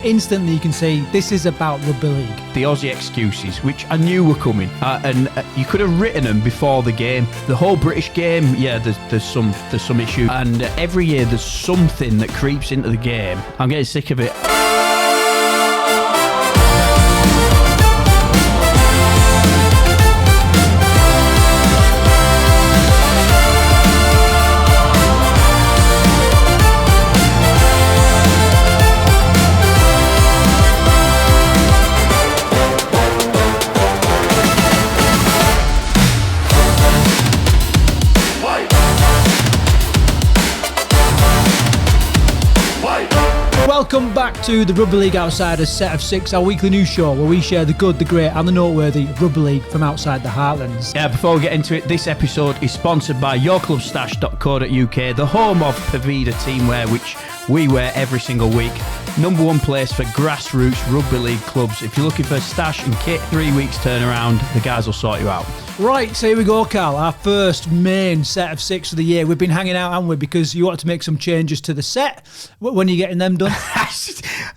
Instantly you can see this is about Rugby League. The Aussie excuses, which I knew were coming, and you could have written them before the game. The whole British game, there's some issue, and every year there's something that creeps into the game. I'm getting sick of it. Welcome back to the Rugby League Outsiders Set of 6, our weekly news show where we share the good, the great and the noteworthy of Rugby League from outside the heartlands. Yeah, before we get into it, this episode is sponsored by yourclubstash.co.uk, the home of Pavida teamwear, which we wear every single week. Number one place for grassroots rugby league clubs. If you're looking for stash and kit, 3 weeks turnaround, the guys will sort you out. Right, so here we go, Carl. Our first main set of 6 of the year. We've been hanging out, haven't we? Because you wanted to make some changes to the set. When are you getting them done?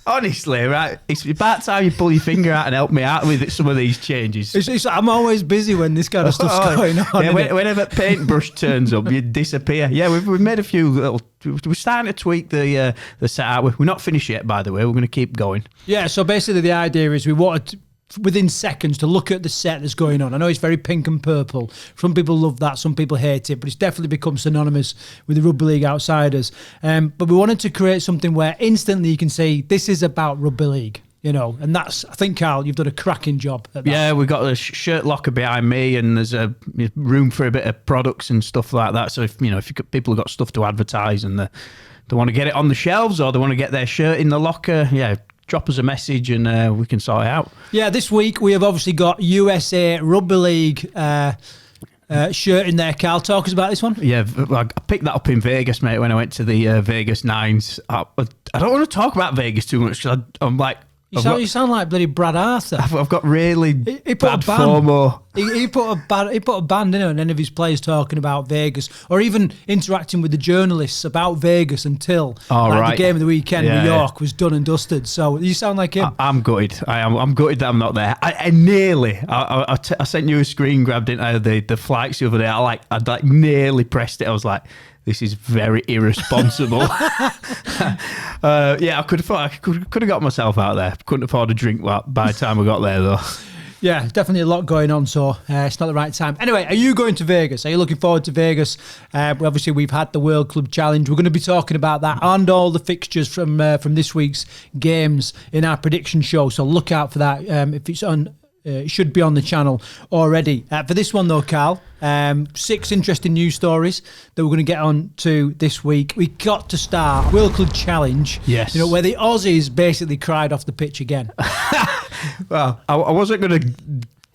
Honestly, right, it's about time you pull your finger out and help me out with some of these changes. I'm always busy when this kind of stuff's going on. Yeah, whenever paintbrush turns up, you disappear. Yeah, we've made a few little... We're starting to tweak the set out. We're not finished yet, by the way. We're going to keep going. Yeah, so basically the idea is we wanted within seconds to look at the set that's going on. I know it's very pink and purple. Some people love that, some people hate it, but it's definitely become synonymous with the Rugby League Outsiders. But we wanted to create something where instantly you can see this is about Rugby League. You know, and that's, I think, Carl, you've done a cracking job at that. Yeah, we've got a shirt locker behind me and there's a room for a bit of products and stuff like that. So if people have got stuff to advertise and they want to get it on the shelves or they want to get their shirt in the locker, drop us a message and we can sort it out. Yeah, this week we have obviously got USA Rugby League shirt in there. Carl, talk us about this one. Yeah, I picked that up in Vegas, mate, when I went to the Vegas Nines. I don't want to talk about Vegas too much because I'm like... You sound like bloody Brad Arthur. I've got really he bad FOMO. He put a band in it, and any of his players talking about Vegas, or even interacting with the journalists about Vegas until the game of the weekend, New York, was done and dusted. So you sound like him. I'm gutted. I'm gutted that I'm not there. I sent you a screen grab, didn't I? The flights the other day. I nearly pressed it. I was like, this is very irresponsible. I could have got myself out there. Couldn't afford a drink by the time I got there, though. Yeah, definitely a lot going on, so it's not the right time. Anyway, are you going to Vegas? Are you looking forward to Vegas? Obviously, we've had the World Club Challenge. We're going to be talking about that and all the fixtures from this week's games in our prediction show, so look out for that. If it's on... it should be on the channel already. For this one though, Carl, 6 interesting news stories that we're going to get on to this week. We got to start World Club Challenge. Yes. Where the Aussies basically cried off the pitch again. Well, I wasn't going to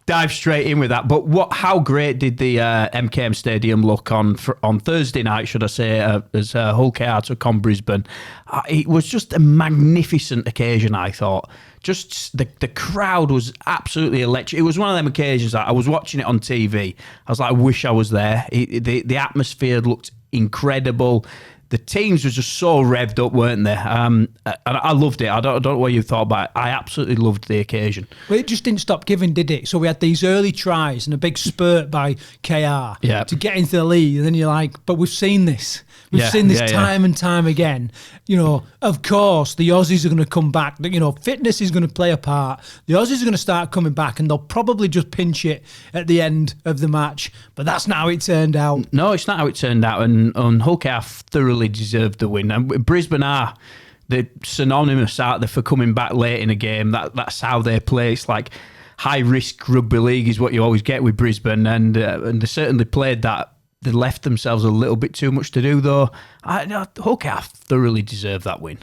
dive straight in with that, but how great did the MKM Stadium look on Thursday night, should I say, as Hull KR took on Brisbane. It was just a magnificent occasion, I thought. Just the crowd was absolutely electric. It was one of them occasions that I was watching it on TV. I was like, I wish I was there. The atmosphere looked incredible. The teams were just so revved up, weren't they? And I loved it. I don't know what you thought, but I absolutely loved the occasion. Well, it just didn't stop giving, did it? So we had these early tries and a big spurt by KR to get into the lead. And then you're like, but we've seen this. We've seen this time and time again. Of course, the Aussies are going to come back. Fitness is going to play a part. The Aussies are going to start coming back and they'll probably just pinch it at the end of the match. But that's not how it turned out. No, it's not how it turned out. And Hull KR thoroughly deserved the win. And Brisbane are the synonymous out there for coming back late in a game. That's how they play. It's like high risk rugby league is what you always get with Brisbane. And they certainly played that. They left themselves a little bit too much to do, though. Hull KR thoroughly deserved that win.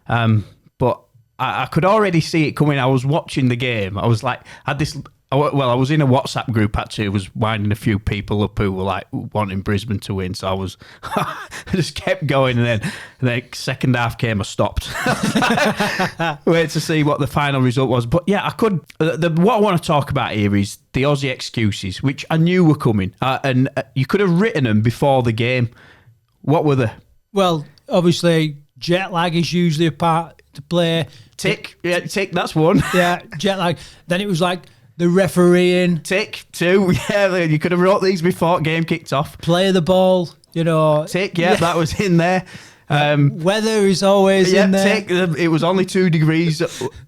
But I could already see it coming. I was watching the game. I was like, I was in a WhatsApp group actually. I was winding a few people up who were like wanting Brisbane to win. So I just kept going, and then second half came. I stopped. Wait to see what the final result was. But yeah, I could. What I want to talk about here is the Aussie excuses, which I knew were coming, and you could have written them before the game. What were they? Well, obviously jet lag is usually a part to play. Tick. Yeah, tick. That's one. Yeah, jet lag. Then it was like the refereeing. Tick. Two. Yeah, you could have wrote these before game kicked off. Play the ball, Tick. Yeah, that was in there. Weather is always in there. Tick. It was only 2 degrees.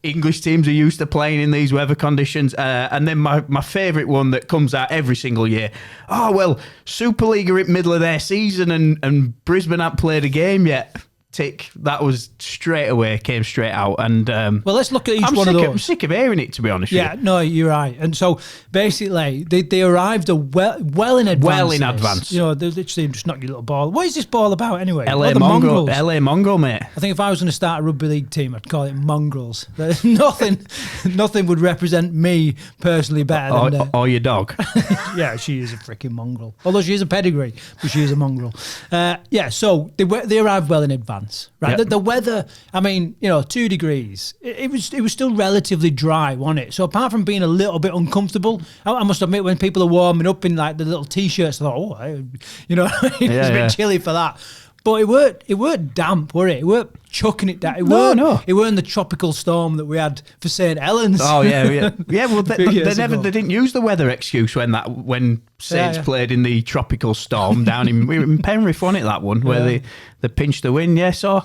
English teams are used to playing in these weather conditions. And then my favourite one that comes out every single year. Oh, well, Super League are in middle of their season and Brisbane haven't played a game yet. Tick. That was came straight out. And well, let's look at each one of those. I'm sick of hearing it, to be honest. Yeah, no, you're right. And so basically, they arrived well in advance. Well in advance. They literally just knock your little ball. What is this ball about anyway? LA Mongrels. LA Mongrel, mate. I think if I was going to start a rugby league team, I'd call it Mongrels. Nothing would represent me personally better than or your dog. Yeah, she is a freaking mongrel. Although she is a pedigree, but she is a mongrel. So they arrived well in advance. Right, yep. The weather. I mean, 2 degrees. It was still relatively dry, wasn't it? So apart from being a little bit uncomfortable, I must admit, when people are warming up in like the little t-shirts, I thought, it was a bit chilly for that. But it weren't damp, were it? It weren't chucking it down. It weren't the tropical storm that we had for St. Helens. Oh yeah. Well, they didn't use the weather excuse when Saints played in the tropical storm down in Penrith, wasn't it? That one where they pinched the win. Yeah. So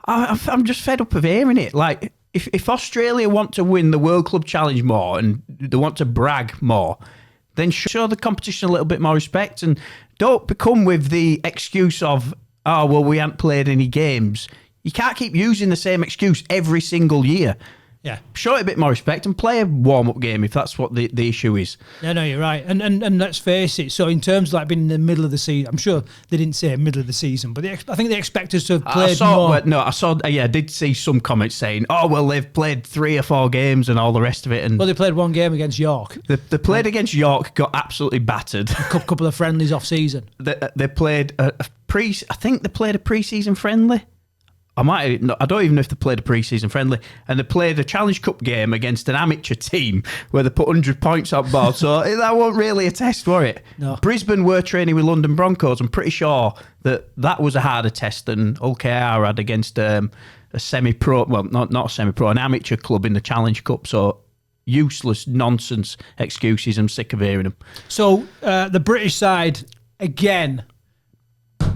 I'm just fed up of hearing it. Like if Australia want to win the World Club Challenge more and they want to brag more, then show the competition a little bit more respect and don't become with the excuse of, oh, well, we haven't played any games. You can't keep using the same excuse every single year. Yeah. Show it a bit more respect and play a warm-up game if that's what the issue is. No, you're right. And let's face it, so in terms of like being in the middle of the season, I'm sure they didn't say middle of the season, but I think they expect us to have played more. I did see some comments saying, oh, well, they've played 3 or 4 games and all the rest of it. And well, they played 1 game against York. They played against York, got absolutely battered. A couple of friendlies off season. They played I think they played a pre-season friendly. I don't even know if they played a pre-season friendly, and they played a Challenge Cup game against an amateur team where they put 100 points on board. So that wasn't really a test, was it? No. Brisbane were training with London Broncos. I'm pretty sure that was a harder test than OKR had against a semi-pro. Well, not a semi-pro, an amateur club in the Challenge Cup. So useless nonsense excuses. I'm sick of hearing them. So the British side again.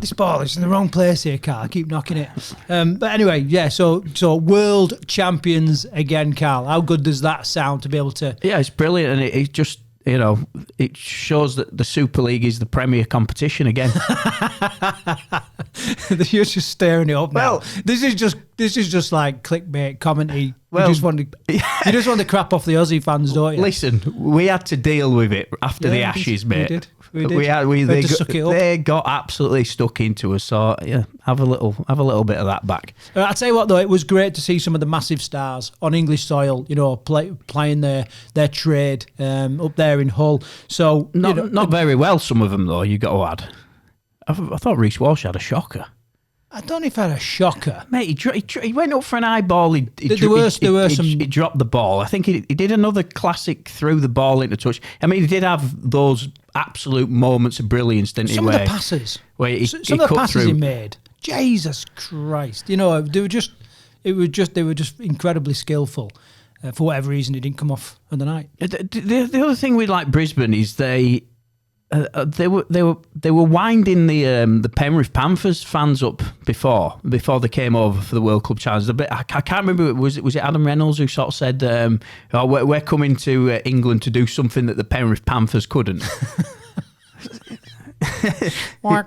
This ball is in the wrong place here, Carl. I keep knocking it. But anyway, yeah, so world champions again, Carl. How good does that sound to be able to... Yeah, it's brilliant. And it just, it shows that the Super League is the premier competition again. You're just staring it up now. Well, this is just like clickbait commentary. Well, you just want to crap off the Aussie fans, don't you? Listen, we had to deal with it after the Ashes, mate. We did. They had to suck it up. They got absolutely stuck into us. So yeah, have a little bit of that back. I'll tell you what though, it was great to see some of the massive stars on English soil. Playing their trade up there in Hull. So not very well. Some of them though. You got to add. I thought Reece Walsh had a shocker. I don't know if I had a shocker. Mate, he went up for an eye ball. He dropped the ball. I think he did another classic threw the ball into touch. I mean, he did have those absolute moments of brilliance, didn't he? Some of the passes. Some of the passes he made. Jesus Christ. They were just incredibly skillful. For whatever reason, he didn't come off on the night. The other thing with like Brisbane is they were winding the Penrith Panthers fans up before they came over for the World Club Challenge. I can't remember, was it Adam Reynolds who sort of said, we're coming to England to do something that the Penrith Panthers couldn't. Well,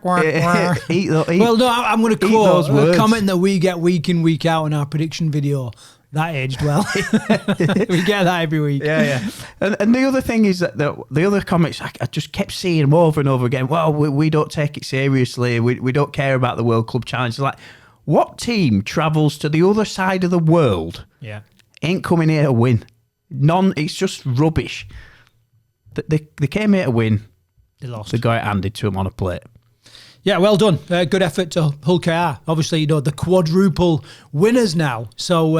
no, I'm going to quote a comment that we get week in, week out in our prediction video. That aged well. We get that every week. Yeah. And the other thing is that the other comics, I just kept seeing them over and over again. Well, we don't take it seriously. We don't care about the World Club Challenge. Like, what team travels to the other side of the world? Yeah, ain't coming here to win. It's just rubbish. They came here to win. They lost. They got it handed to them on a plate. Yeah, well done. Good effort to Hull KR. Obviously, the quadruple winners now. So,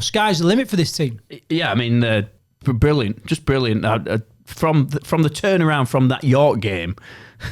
sky's the limit for this team. Yeah, I mean, brilliant. Just brilliant. from the turnaround from that York game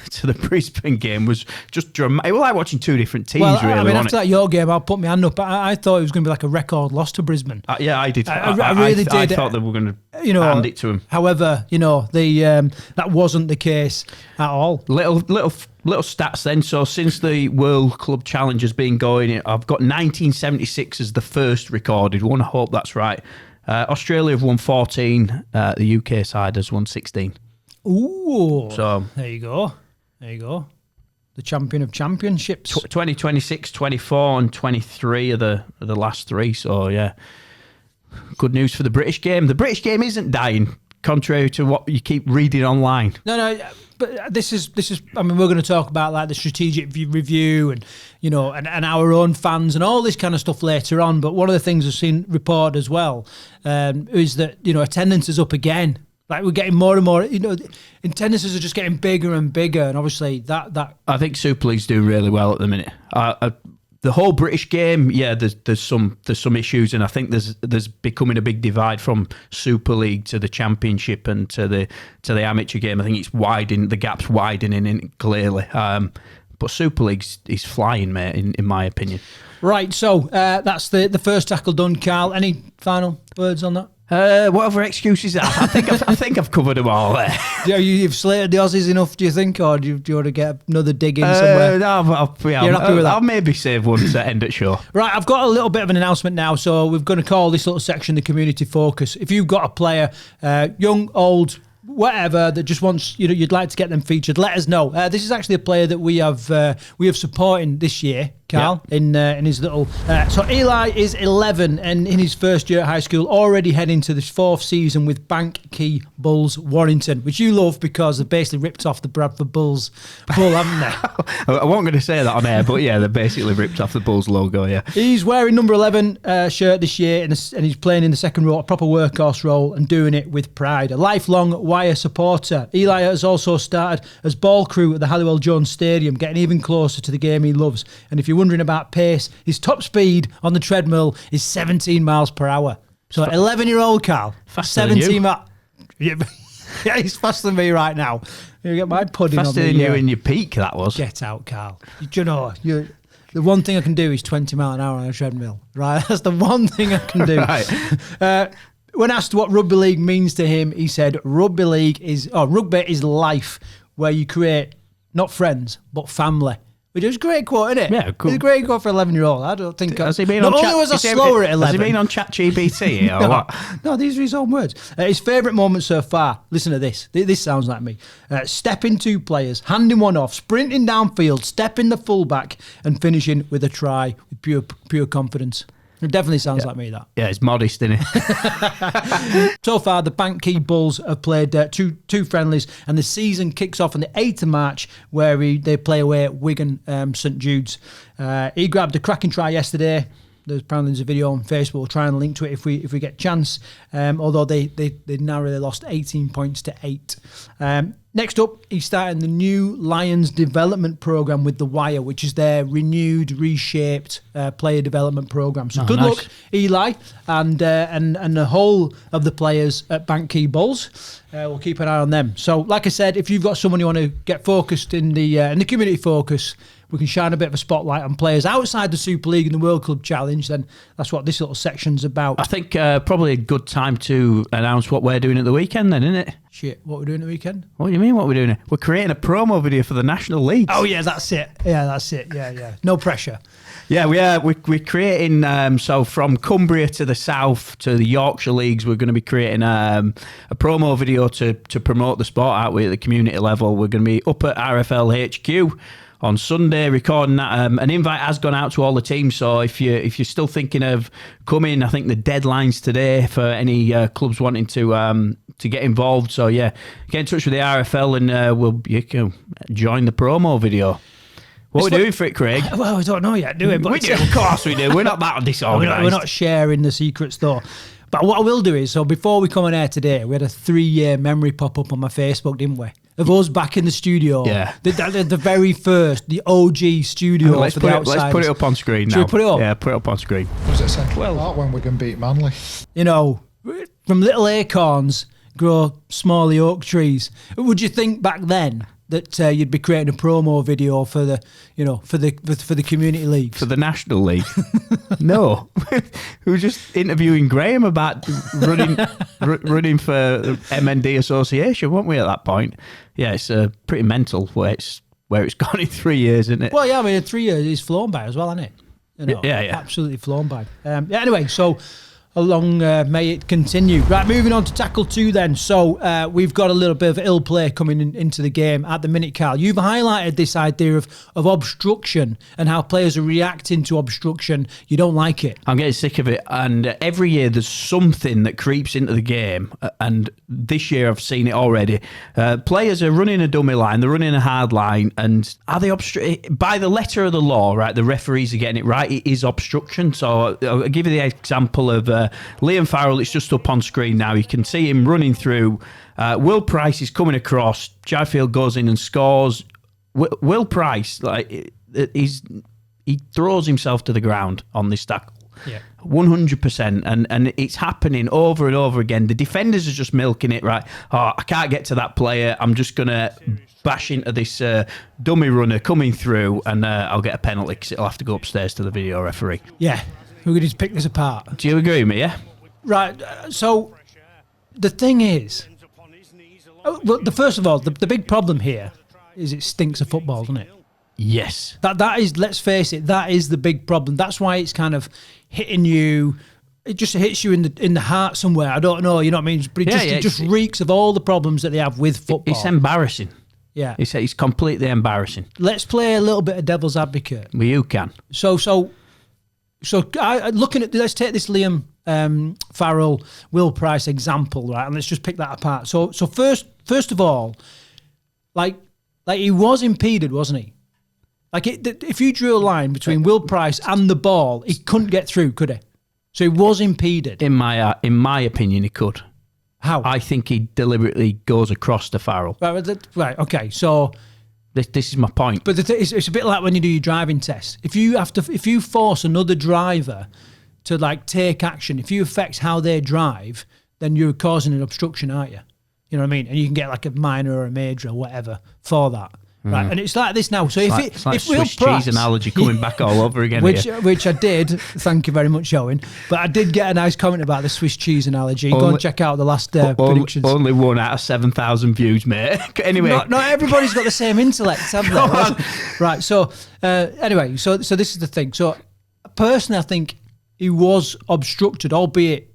to the Brisbane game was just dramatic. It was like watching two different teams, well, really. I mean, after that York game, I'll put my hand up. I thought it was going to be like a record loss to Brisbane. Yeah, I did. I really did. I thought they were going to hand it to him. However, that wasn't the case at all. Little stats then. So since the World Club Challenge has been going, I've got 1976 as the first recorded one. I hope that's right. Australia have won 14. The UK side has won 16. Ooh. So there you go. The champion of championships. 2026, 24 and 23 are the last three. So yeah, good news for the British game. The British game isn't dying, contrary to what you keep reading online. No, but this is. I mean, we're going to talk about like the strategic review and and our own fans and all this kind of stuff later on. But one of the things I've seen reported as well is that attendance is up again. Like we're getting more and more, attendances are just getting bigger and bigger, and obviously that. I think Super League's doing really well at the minute. The whole British game, yeah, there's some issues, and I think there's becoming a big divide from Super League to the Championship and to the amateur game. I think it's widening, the gap's widening clearly. But Super League is flying, mate, in my opinion. Right, so that's the first tackle done. Carl, any final words on that? What other excuses? I think I've covered them all there. You've slated the Aussies enough, do you think, or do you want to get another dig in somewhere? No, you're happy with that? I'll maybe save one to end at show. Right, I've got a little bit of an announcement now, so we're going to call this little section the community focus. If you've got a player, young, old, whatever, that just wants you'd like to get them featured, let us know. This is actually a player that we have supporting this year, Carl, in his little. So Eli is 11 and in his first year at high school, already heading to this fourth season with Bank Quay Bulls, Warrington, which you love because they basically ripped off the Bradford Bulls bull, haven't they? I wasn't going to say that on air, but yeah, they basically ripped off the Bulls logo. Yeah, he's wearing number 11 shirt this year, and he's playing in the second row, a proper workhorse role, and doing it with pride. A lifelong Wire supporter, Eli has also started as ball crew at the Halliwell Jones Stadium, getting even closer to the game he loves. And if you're wondering about pace, his top speed on the treadmill is 17 miles per hour. So 11-year-old Carl, faster 17 miles. Yeah, he's faster than me right now. You get my pudding faster on than you in your peak, that was. Get out, Carl. The one thing I can do is 20 mile an hour on a treadmill, right? That's the one thing I can do. Right. When asked what rugby league means to him, he said, rugby is life where you create not friends, but family. Which is a great quote, isn't it? Yeah, cool. It's a great quote for an 11-year-old. I don't think... Has he been not on only was I slower at 11... Has he been on ChatGPT or what? No, these are his own words. His favourite moment so far, listen to this. This sounds like me. Stepping two players, handing one off, sprinting downfield, stepping the fullback and finishing with a try with pure confidence. It definitely sounds like me, that. Yeah, it's modest, isn't it? So far, the Bank Quay Bulls have played two friendlies, and the season kicks off on the 8th of March, where they play away at Wigan St Jude's. He grabbed a cracking try yesterday. There's a video on Facebook. We'll try and link to it if we get a chance. Although they narrowly lost 18 points to 8. Next up, he's starting the new Lions development program with the Wire, which is their renewed, reshaped player development program. So good luck, Eli, and the whole of the players at Bank Quay Bulls. We'll keep an eye on them. So, like I said, if you've got someone you want to get focused in the community focus, we can shine a bit of a spotlight on players outside the Super League and the World Club Challenge, then that's what this little section's about. I think probably a good time to announce what we're doing at the weekend then, isn't it? Shit, what we're doing at the weekend? What do you mean what we're doing? We're creating a promo video for the National League. Oh, yeah, that's it. Yeah. No pressure. Yeah, we're creating, so from Cumbria to the south to the Yorkshire Leagues, we're going to be creating a promo video to promote the sport out at the community level. We're going to be up at RFL HQ on Sunday recording that. An invite has gone out to all the teams, so if you're still thinking of coming, I think the deadline's today for any clubs wanting to get involved. So yeah, get in touch with the RFL and you can join the promo video. What are we doing for it, Craig? Well, we don't know yet, do we? But we do, of course we do. We're not that disorganised. We're not sharing the secrets, though. But what I will do is, so before we come on air today, we had a 3-year memory pop up on my Facebook, didn't we? Of us back in the studio. Yeah. The very first, the OG studio for the Outsiders. Let's put it up on screen now. Should we put it up? Yeah, put it up on screen. What does it say? Well, when we can beat Manly. You know, from little acorns grow smally oak trees. Would you think back then that you'd be creating a promo video for the, for the community leagues, for the National League? No, we were just interviewing Graham about running for MND Association, weren't we? At that point, yeah, it's pretty mental where it's gone in 3 years, isn't it? Well, yeah, I mean, 3 years is flown by as well, isn't it? Yeah, absolutely flown by. Anyway, so. Along may it continue. Right, moving on to tackle 2 then. So we've got a little bit of ill play coming into the game at the minute, Carl. You've highlighted this idea of obstruction and how players are reacting to obstruction. You don't like it. I'm getting sick of it. And every year there's something that creeps into the game. And this year I've seen it already. Players are running a dummy line, they're running a hard line, and are they by the letter of the law, right? The referees are getting it right. It is obstruction. So I'll give you the example of Liam Farrell. It's just up on screen now. You can see him running through. Will Price is coming across. Jaifield goes in and scores. Will Price, he throws himself to the ground on this tackle. Yeah. 100%, and it's happening over and over again. The defenders are just milking it, right? Oh, I can't get to that player. I'm just going to bash into this dummy runner coming through, and I'll get a penalty because it'll have to go upstairs to the video referee. Yeah. We're going to pick this apart. Do you agree with me, yeah? Right. So the thing is, first of all, the big problem here is it stinks of football, doesn't it? Yes. That is, let's face it, that is the big problem. That's why it's kind of hitting you. It just hits you in the heart somewhere. I don't know, you know what I mean? But it just reeks of all the problems that they have with football. It's embarrassing. Yeah. It's completely embarrassing. Let's play a little bit of devil's advocate. Well, you can. So let's take this Liam Farrell, Will Price example, right? And let's just pick that apart. So first of all, like he was impeded, wasn't he? Like if you drew a line between Will Price and the ball, he couldn't get through, could he? So he was impeded. In my opinion, he could. How? I think he deliberately goes across to Farrell. Right. Okay. So. This is my point. But it's a bit like when you do your driving test. If you force another driver to take action, if you affect how they drive, then you're causing an obstruction, aren't you? You know what I mean? And you can get a minor or a major or whatever for that. Right, and it's like this now. So it's like Swiss cheese analogy coming back all over again, which I did. Thank you very much, Owen. But I did get a nice comment about the Swiss cheese analogy. Go and check out the last predictions. Only 1 out of 7,000 views, mate. Anyway, not everybody's got the same intellect, have they? Right. So anyway, so this is the thing. So personally, I think he was obstructed, albeit.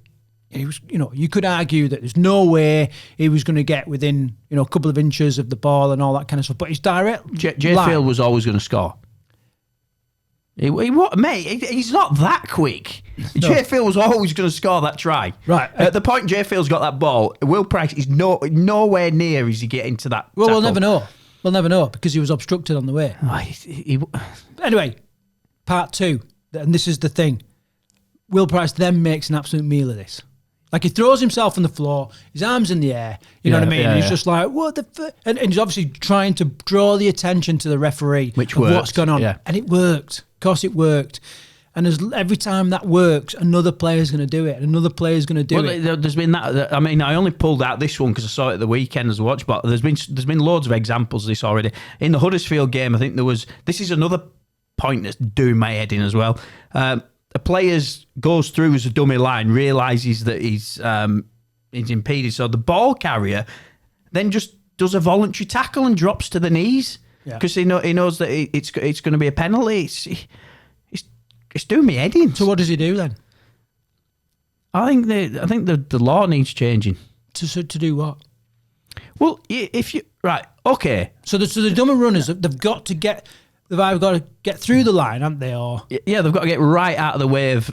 He was, you could argue that there's no way he was going to get within, a couple of inches of the ball and all that kind of stuff. But his direct Jaifield was always going to score. Mate, he's not that quick. No. Jaifield was always going to score that try. Right. At the point Jaifield's got that ball, Will Price is nowhere near as he getting to that. Well, tackle. we'll never know. We'll never know because he was obstructed on the way. Anyway, part 2, and this is the thing. Will Price then makes an absolute meal of this. He throws himself on the floor, his arms in the air, you know what I mean? He's just like, what the and he's obviously trying to draw the attention to the referee of what's going on. Yeah. And it worked. Of course it worked. And every time that works, another player's going to do it, and another player's going to do it. There's been that. I mean, I only pulled out this one because I saw it at the weekend as a watch, but there's been loads of examples of this already. In the Huddersfield game, I think this is another point that's doing my head in as well. A player goes through as a dummy line, realises that he's impeded. So the ball carrier then just does a voluntary tackle and drops to the knees because he knows that it's going to be a penalty. It's doing me head in. So what does he do then? I think the law needs changing. To do what? Well, if you right, okay. So the dummy runners, they've got to get. They've either got to get through the line, haven't they? Or yeah, they've got to get right out of the way of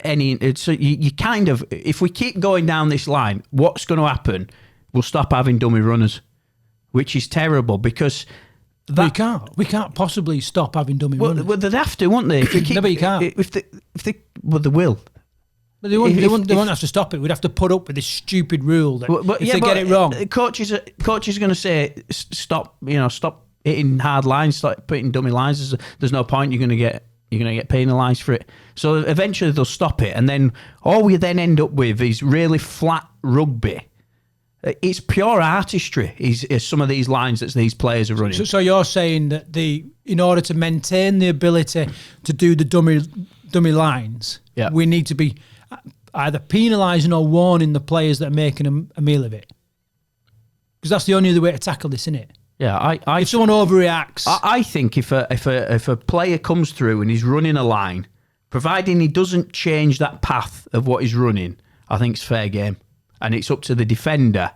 any. So you kind of, if we keep going down this line, what's going to happen? We'll stop having dummy runners, which is terrible because we can't possibly stop having dummy runners. Well, they'd have to, won't they? No, but you can't. If they, they will. But they won't have to stop it. We'd have to put up with this stupid rule that if they get it wrong, coaches are going to say stop. Stop hitting hard lines, start putting dummy lines. There's no point. You're going to get penalised for it. So eventually they'll stop it, and then all we then end up with is really flat rugby. It's pure artistry. Is some of these lines that these players are running. So you're saying that in order to maintain the ability to do the dummy lines, we need to be either penalising or warning the players that are making a meal of it. Because that's the only other way to tackle this, isn't it? Yeah, if someone overreacts, I think if a player comes through and he's running a line, providing he doesn't change that path of what he's running, I think it's fair game, and it's up to the defender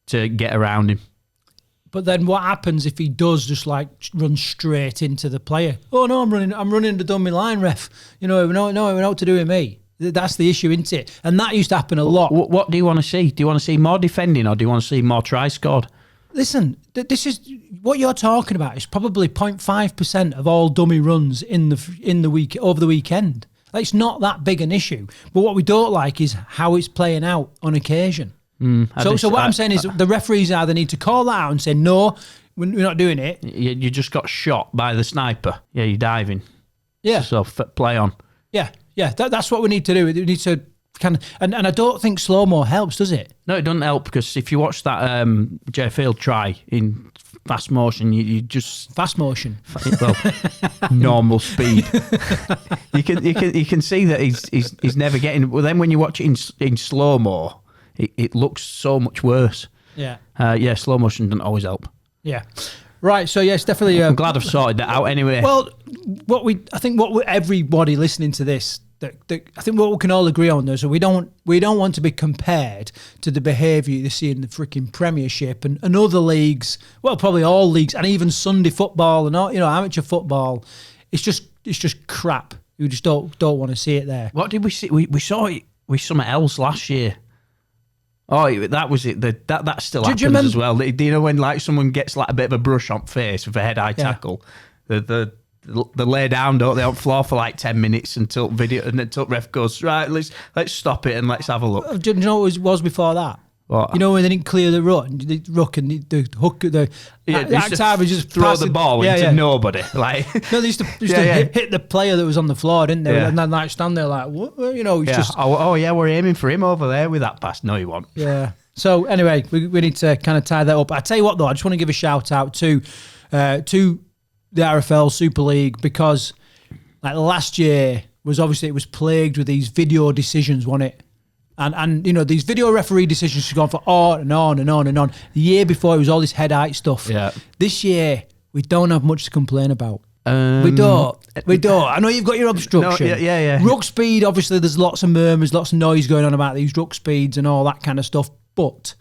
to get around him. But then what happens if he does just like run straight into the player? Oh no, I'm running the dummy line, ref. No, what to do with me. That's the issue, isn't it? And that used to happen a lot. What do you want to see? Do you want to see more defending, or do you want to see more tries scored? Listen, this is what you're talking about. Is probably 0.5% of all dummy runs in the week over the weekend. Like, it's not that big an issue. But what we don't like is how it's playing out on occasion. So what I'm saying is the referees either need to call that out and say no, we're not doing it. You just got shot by the sniper. Yeah, you're diving. Yeah. So play on. Yeah. That's what we need to do. We need to and I don't think slow-mo helps, does it? No, it doesn't help, because if you watch that Jay Field try in fast motion, you just fast motion. Well, normal speed. You can see that he's never getting. Well, then when you watch it in slow-mo, it looks so much worse. Yeah. Slow motion doesn't always help. Yeah. Right, so yes, definitely. I'm glad I've sorted that out anyway. Well, everybody listening to this, I think what we can all agree on is that we don't want to be compared to the behaviour you see in the freaking Premiership and other leagues. Well, probably all leagues, and even Sunday football and amateur football. It's just crap. You just don't want to see it there. What did we see? We saw it with something else last year. Oh, that was it. That still happens as well. Do you know when like someone gets like a bit of a brush on face with a head-eye tackle? The lay down, don't they, on floor for like 10 minutes until ref goes, right, let's stop it and let's have a look. Do you know what was before that? What? You know when they didn't clear the ruck and the hook, the active just throw the ball into nobody. Like no, they used to hit the player that was on the floor, didn't they? Yeah. And then like stand there like, what? Just we're aiming for him over there with that pass. No, you won't. Yeah. So anyway, we need to kind of tie that up. I tell you what though, I just want to give a shout out to the RFL Super League, because like last year it was plagued with these video decisions, wasn't it? And these video referee decisions have gone for on and on and on and on. The year before, it was all this head-height stuff. Yeah. This year, we don't have much to complain about. We don't. I know you've got your obstruction. No, yeah. Ruck speed, obviously, there's lots of murmurs, lots of noise going on about these ruck speeds and all that kind of stuff. But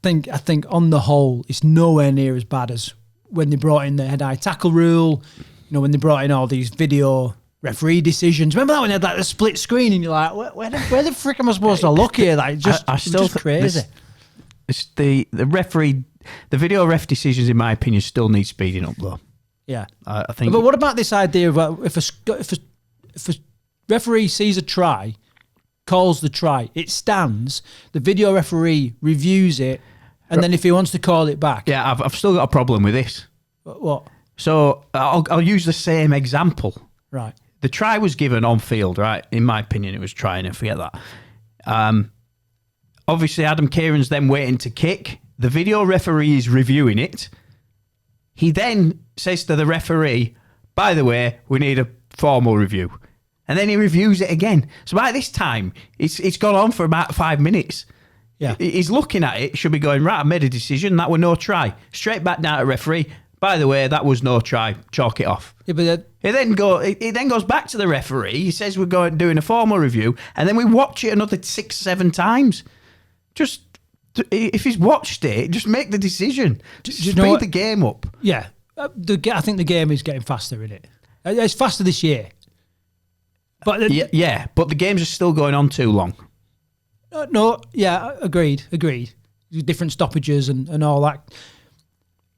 I think on the whole, it's nowhere near as bad as when they brought in the head-high tackle rule, when they brought in all these video referee decisions. Remember that when they had like the split screen and you're like, where the frick am I supposed to look here? Like, it's just crazy. The referee, the video ref decisions, in my opinion, still need speeding up though. Yeah, I think. But what about this idea of if a referee sees a try, calls the try, it stands, the video referee reviews it, and then if he wants to call it back. Yeah, I've still got a problem with this. What? So I'll use the same example. Right. The try was given on field, right? In my opinion, it was trying. I forget that. Obviously, Adam Kieran's then waiting to kick. The video referee is reviewing it. He then says to the referee, by the way, we need a formal review. And then he reviews it again. So by this time, it's gone on for about 5 minutes. Yeah. He's looking at it, should be going, right, I made a decision, that were no try. Straight back down to referee. By the way, that was no try. Chalk it off. Yeah, but it then goes back to the referee. He says we're going doing a formal review, and then we watch it another 6, 7 times. Just if he's watched it, just make the decision. Just speed the game up. Yeah, I think the game is getting faster in it. It's faster this year. But but the games are still going on too long. Agreed. Different stoppages and all that.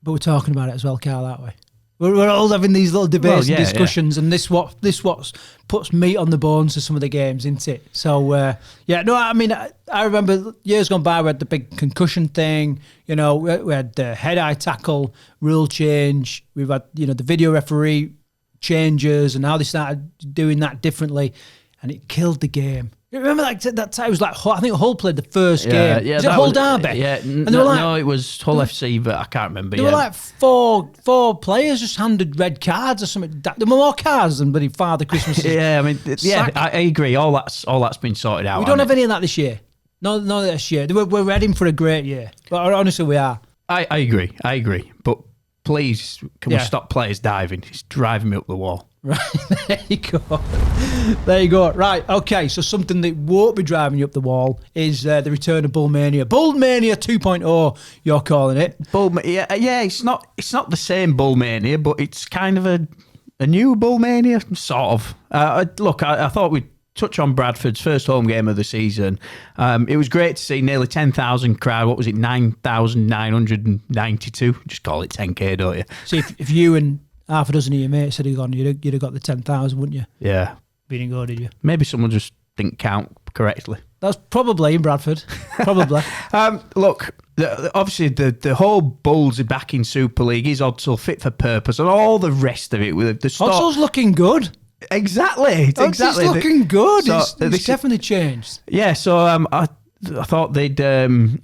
But we're talking about it as well, Carl, aren't we? We're all having these little debates and discussions, and this what puts meat on the bones of some of the games, isn't it? So I remember years gone by we had the big concussion thing. We had the head-eye tackle rule change. We've had the video referee changes, and how they started doing that differently. and it killed the game. You remember that time? It was like I think Hull played the first game. Yeah, was it Hull Derby? Yeah, and they were like, no, it was Hull FC, but I can't remember. There were like four players just handed red cards or something. There were more cards than bloody Father Christmas. Yeah, I mean, I agree. All that's been sorted out. We don't have any of that this year. No, this year. We're heading for a great year. But honestly, we are. I agree. But please, can we stop players diving? It's driving me up the wall. Right, there you go. Right, okay, so something that won't be driving you up the wall is the return of Bullmania. Bullmania 2.0, you're calling it. Yeah, it's not the same Bullmania, but it's kind of a new Bullmania, sort of. Look, I thought we'd touch on Bradford's first home game of the season. It was great to see nearly 10,000 crowd. What was it, 9,992? Just call it 10K, don't you? See, if you and half a dozen of your mates had gone, you'd have got the 10,000, wouldn't you? Yeah. We didn't go, did you? Maybe someone just didn't count correctly. That's probably in Bradford. Probably. Look, obviously the whole Bulls are back in Super League. Is Odsal fit for purpose and all the rest of it? With the Odsal's looking good. Exactly. It's looking good. So it's definitely changed. Yeah, so I thought they've given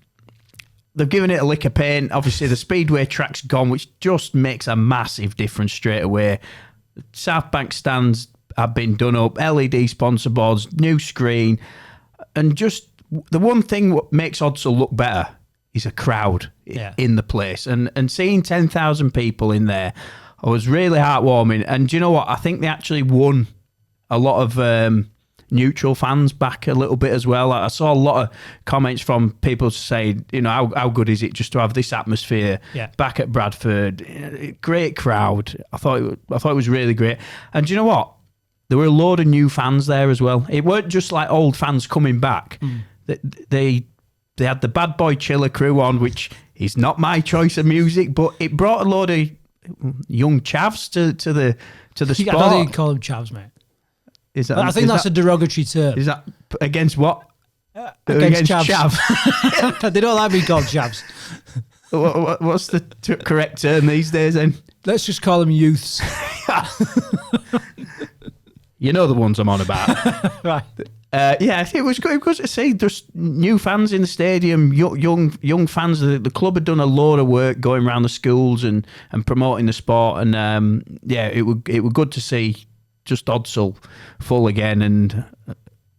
it a lick of paint. Obviously, the Speedway track's gone, which just makes a massive difference straight away. South Bank stands have been done up, LED sponsor boards, new screen, and just the one thing what makes Odsal look better is a crowd in the place. And seeing 10,000 people in there was really heartwarming. And do you know what? I think they actually won a lot of neutral fans back a little bit as well. I saw a lot of comments from people saying, how good is it just to have this atmosphere back at Bradford? Great crowd. I thought it was really great. And do you know what? There were a load of new fans there as well. It weren't just like old fans coming back. They had the Bad Boy Chiller crew on, which is not my choice of music, but it brought a load of young chavs to the sport. I don't think you call them chavs, mate. I think that's a derogatory term. Is that against what? Against chavs. They don't like being called chavs. What's the correct term these days then? Let's just call them youths. You know the ones I'm on about. Right. It was good to see just new fans in the stadium, young fans. The club had done a load of work going around the schools and promoting the sport, and it was good to see just Odsal full again. And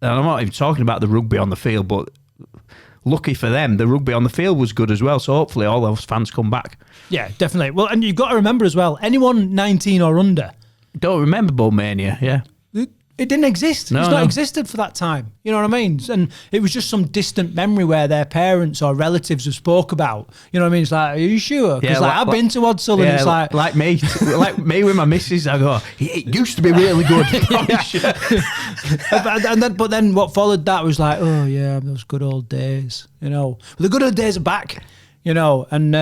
I'm not even talking about the rugby on the field, but lucky for them, the rugby on the field was good as well. So hopefully all those fans come back. Yeah, definitely. Well, and you've got to remember as well, anyone 19 or under don't remember Bullmania. Yeah. It didn't exist. It's not existed for that time. You know what I mean? And it was just some distant memory where their parents or relatives have spoke about. You know what I mean? It's like, are you sure? Because I've been to Odsal and it's like me with my missus. I go, it used to be really good. But then what followed that was like, oh yeah, those good old days. The good old days are back. And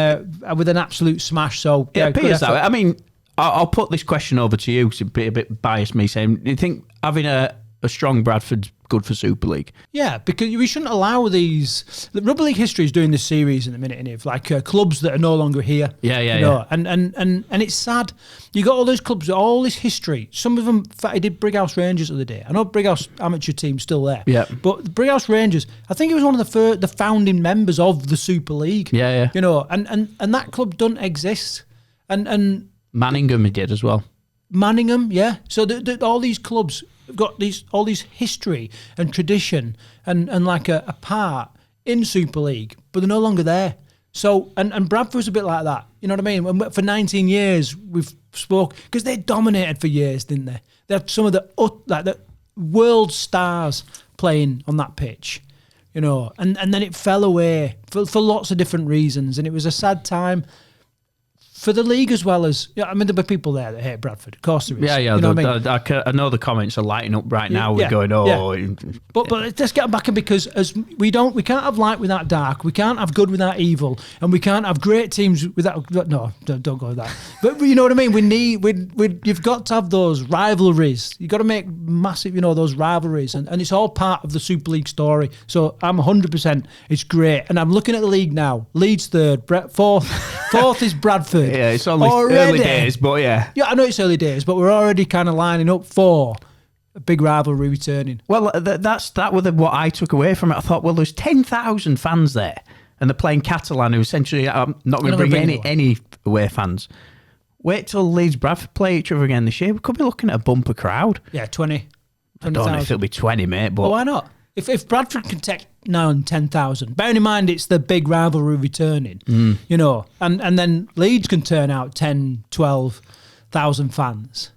with an absolute smash. So it appears that way. I mean, I'll put this question over to you. To be a bit biased, me saying, do you think having a strong Bradford's good for Super League? Yeah, because we shouldn't allow these. The Rugby League history is doing this series in a minute, innit? Like clubs that are no longer here. Yeah. And it's sad. You got all those clubs, all this history. Some of them, in fact, I did Brighouse Rangers the other day. I know Brighouse amateur team's still there. Yeah. But the Brighouse Rangers, I think it was one of the founding members of the Super League. Yeah. And that club doesn't exist. And Manningham he did as well. Manningham, yeah. So all these clubs have got all these history and tradition and like a part in Super League, but they're no longer there. So and Bradford's a bit like that. You know what I mean? For 19 years we've spoke because they dominated for years, didn't they? They had some of the world stars playing on that pitch. And then it fell away for lots of different reasons, and it was a sad time. For the league as well as, there were people there that hate Bradford. Of course there is. Yeah. You know what I mean? I know the comments are lighting up right now. We're going, But let's get back in, because as we can't have light without dark. We can't have good without evil, and we can't have great teams without. No, don't go with that. But you know what I mean. You've got to have those rivalries. You've got to make massive, those rivalries, and it's all part of the Super League story. So I'm 100%. It's great, and I'm looking at the league now. Leeds third, fourth is Bradford. Yeah, it's only early days, but yeah. Yeah, I know it's early days, but we're already kind of lining up for a big rivalry returning. Well, that was what I took away from it. I thought, well, there's 10,000 fans there, and they're playing Catalan, who essentially are not going to bring any away fans. Wait till Leeds Bradford play each other again this year. We could be looking at a bumper crowd. Yeah, 20. I don't know if it'll be 20, mate. But well, why not? If Bradford can take now on 10,000, bearing in mind it's the big rivalry returning, you know, and then Leeds can turn out 10, 12,000 fans.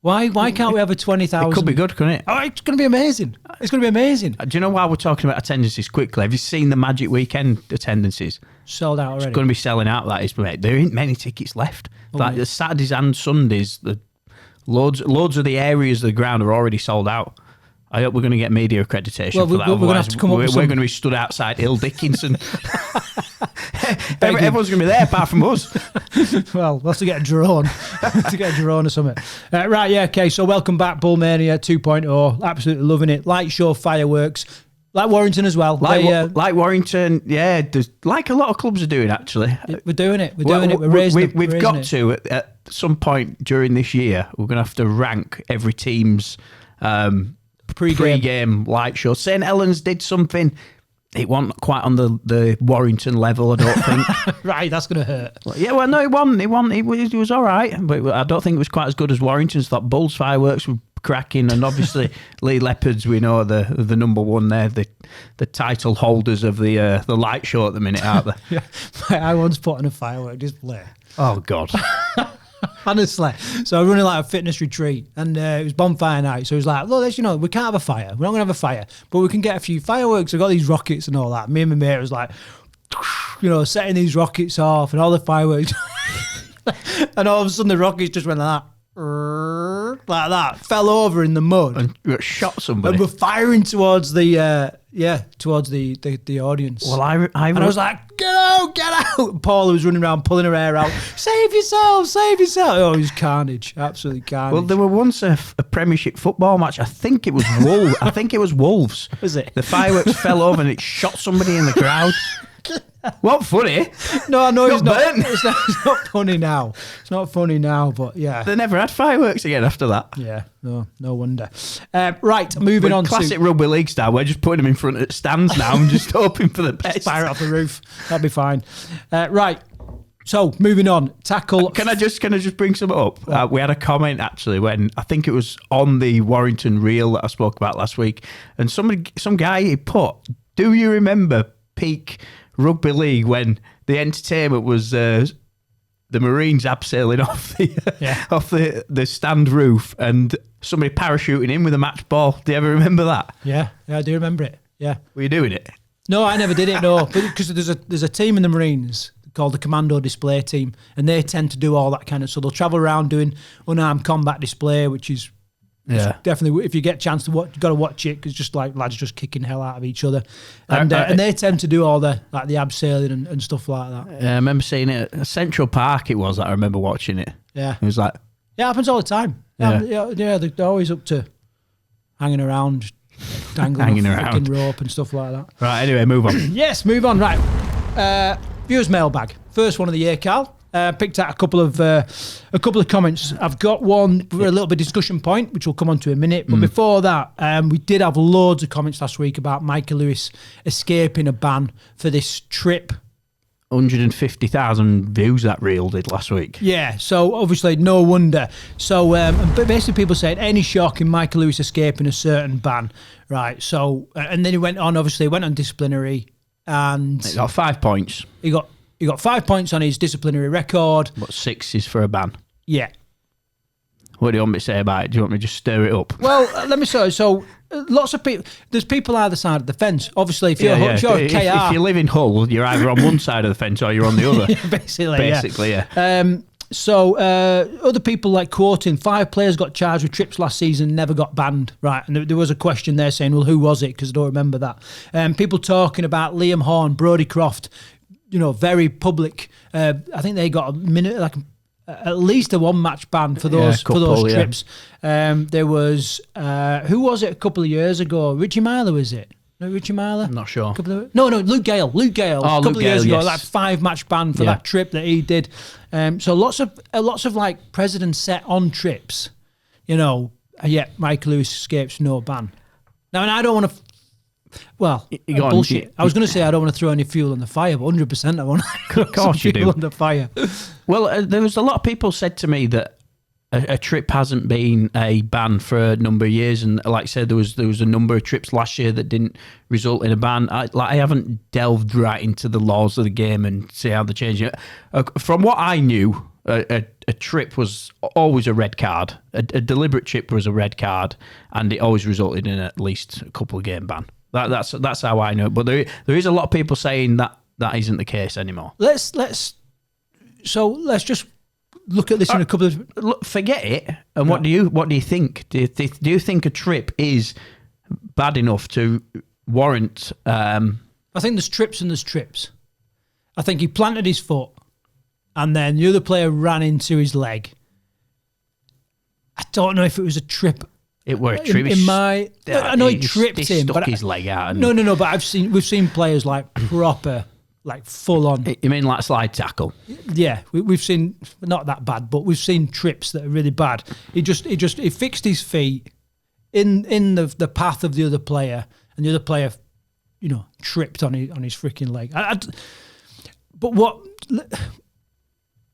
Why can't we have a 20,000? It could be good, couldn't it? Oh, it's going to be amazing. It's going to be amazing. Do you know why we're talking about attendances quickly? Have you seen the Magic Weekend attendances? Sold out already. It's going to be selling out, that is, mate. There ain't many tickets left. Like the Saturdays and Sundays, loads of the areas of the ground are already sold out. I hope we're going to get media accreditation for that. We're going to have to come up with we're going to be stood outside Hill Dickinson. Everyone's going to be there apart from us. Well, we'll have to get a drone. To get a drone or something. Right, yeah, okay. So welcome back, Bullmania 2.0. Absolutely loving it. Light show, fireworks. Like Warrington as well. Like Warrington, yeah. Like a lot of clubs are doing, actually. We're doing it. We're doing it. We're raising it. We've got to, at some point during this year, we're going to have to rank every team's pre-game light show. St Helens did something. It wasn't quite on the Warrington level, I don't think. Right, that's going to hurt. Well, yeah, well, no, it wasn't. It was all right, but I don't think it was quite as good as Warrington's. That Bulls fireworks were cracking, and obviously Lee Leopards, we know the number one there, the title holders of the light show at the minute, aren't they? Yeah, I once put on a firework display. Oh God. Honestly, so I was running like a fitness retreat, and it was bonfire night. So it was like, look, we can't have a fire. We're not gonna have a fire, but we can get a few fireworks. I've got these rockets and all that. Me and my mate was like, setting these rockets off and all the fireworks, and all of a sudden the rockets just went like that, fell over in the mud and shot somebody. And we're firing towards the audience. Well, and I was like, get out! Paula was running around pulling her hair out. Save yourself! Oh, it was carnage, absolutely carnage. Well, there were once a Premiership football match. I think it was Wolves. Was it? The fireworks fell over and it shot somebody in the crowd. What funny? No, I know it's not. It's not funny now. It's not funny now, but yeah. They never had fireworks again after that. Yeah, no wonder. Right, moving on classic Rugby League style. We're just putting them in front of stands now and just hoping for the best. Just fire it off the roof. That'd be fine. Right. So moving on, tackle. Can I just bring some up? We had a comment actually when I think it was on the Warrington reel that I spoke about last week, and some guy he put, "Do you remember peak Rugby League when the entertainment was the Marines abseiling off the stand roof and somebody parachuting in with a match ball? Do you ever remember that?" Yeah, I do remember it. Yeah. Were you doing it? No, I never did it. No, because there's a team in the Marines called the Commando Display Team, and they tend to do all that kind of. So they'll travel around doing unarmed combat display, which is. Yeah, definitely. If you get a chance to watch, you got to watch it because just like lads just kicking hell out of each other, and they tend to do all the abseiling and stuff like that. Yeah, I remember seeing it at Central Park. It was that I remember watching it. Yeah, it was like it happens all the time. Yeah, they're always up to hanging around, dangling off rope and stuff like that. Right. Anyway, move on. Yes, move on. Right. Viewers mailbag. First one of the year, Carl. Picked out a couple of comments. I've got one for a little bit of discussion point, which we'll come on to in a minute. But before that, we did have loads of comments last week about Michael Lewis escaping a ban for this trip. 150,000 views that reel did last week. Yeah, so obviously no wonder. So but basically people said any shock in Michael Lewis escaping a certain ban, right? So and then he went on disciplinary, and he got 5 points. He got 5 points on his disciplinary record. But 6 is for a ban. Yeah. What do you want me to say about it? Do you want me to just stir it up? Well, let me say. So, lots of people. There's people either side of the fence. Obviously, if you're if you live in Hull, you're either on one side of the fence or you're on the other. Basically, yeah. So, other people like quoting 5 players got charged with trips last season, never got banned, right? And there was a question there saying, well, who was it? Because I don't remember that. People talking about Liam Horn, Brodie Croft. Very public. I think they got a minute, at least a 1 match ban for those trips. There was who was it a couple of years ago? Richie Myler, was it? No, Richie Myler. I'm not sure. No, Luke Gale. Luke Gale. Oh, a couple of years ago, yes. like 5 match ban for that trip that he did. So lots of like precedents set on trips. yet Michael Lewis escapes no ban. Now, and I don't want to. Well, bullshit. I was going to say I don't want to throw any fuel on the fire, but 100% I want to throw some fuel on the fire. Well, there was a lot of people said to me that a trip hasn't been a ban for a number of years, and like I said, there was a number of trips last year that didn't result in a ban. I haven't delved right into the laws of the game and see how they change it. From what I knew, a trip was always a red card. A deliberate trip was a red card, and it always resulted in at least a couple of game ban. That's how I know it. But there is a lot of people saying that isn't the case anymore. Let's just look at this in a couple of. Look, forget it. And what do you think? Do you think a trip is bad enough to warrant? I think there's trips and there's trips. I think he planted his foot, and then the other player ran into his leg. I don't know if it was a trip. It were a trip. I know he tripped him, stuck but his leg out. No. But we've seen players like proper, like full on. You mean like slide tackle? Yeah, we've seen not that bad, but we've seen trips that are really bad. He fixed his feet in the path of the other player, and the other player, tripped on his freaking leg. But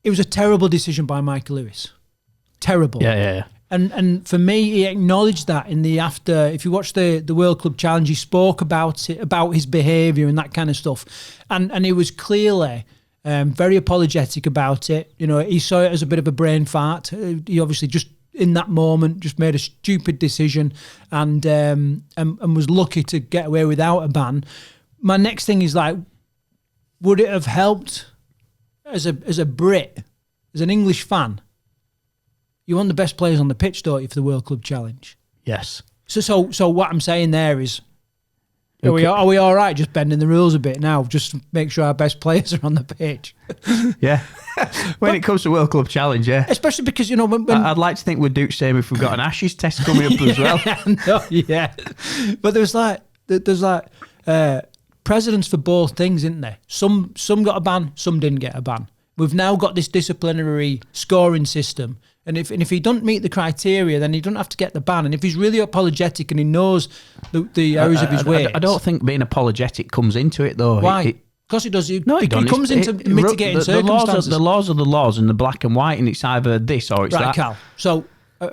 it was a terrible decision by Michael Lewis. Terrible. Yeah. And for me, he acknowledged that in the after. If you watch the World Club Challenge, he spoke about it, about his behaviour and that kind of stuff, and he was clearly very apologetic about it. He saw it as a bit of a brain fart. He obviously just in that moment just made a stupid decision and was lucky to get away without a ban. My next thing is like, would it have helped as a Brit, as an English fan? You want the best players on the pitch, don't you, for the World Club Challenge? Yes. So what I'm saying there is, are we all right just bending the rules a bit now? Just make sure our best players are on the pitch. Yeah. When it comes to World Club Challenge, yeah. Especially because, when I'd like to think we'd do the same if we've got an Ashes test coming up as well. Yeah. But there's precedents for both things, isn't there? Some got a ban, some didn't get a ban. We've now got this disciplinary scoring system. And if he doesn't meet the criteria, then he doesn't have to get the ban. And if he's really apologetic and he knows the errors of his ways... I don't think being apologetic comes into it, though. Why? Because he does. He comes into mitigating circumstances. The laws are the laws in the black and white, and it's either this or it's right, that. Cal. So,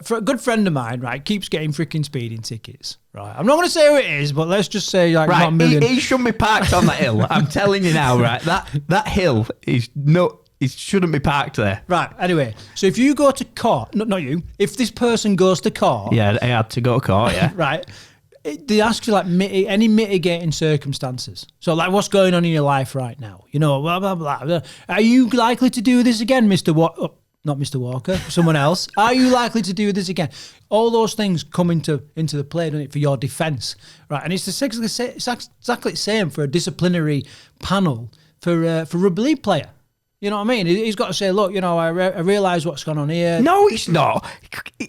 for a good friend of mine, right, keeps getting freaking speeding tickets. Right, I'm not going to say who it is, but let's just say like not a million. He shouldn't be parked on that hill. I'm telling you now, right? That hill is no... It shouldn't be parked there. Right, anyway. So if you go to court, not you, if this person goes to court... Yeah, I had to go to court, yeah. Right. They ask for like any mitigating circumstances. So like what's going on in your life right now? Blah, blah, blah. Are you likely to do this again, Mr. Not Mr. Walker, someone else. Are you likely to do this again? All those things come into the play, don't it, for your defence. Right, and it's exactly the same for a disciplinary panel for a rugby league player. You know what I mean? He's got to say, look, I realise what's gone on here. No, it's not.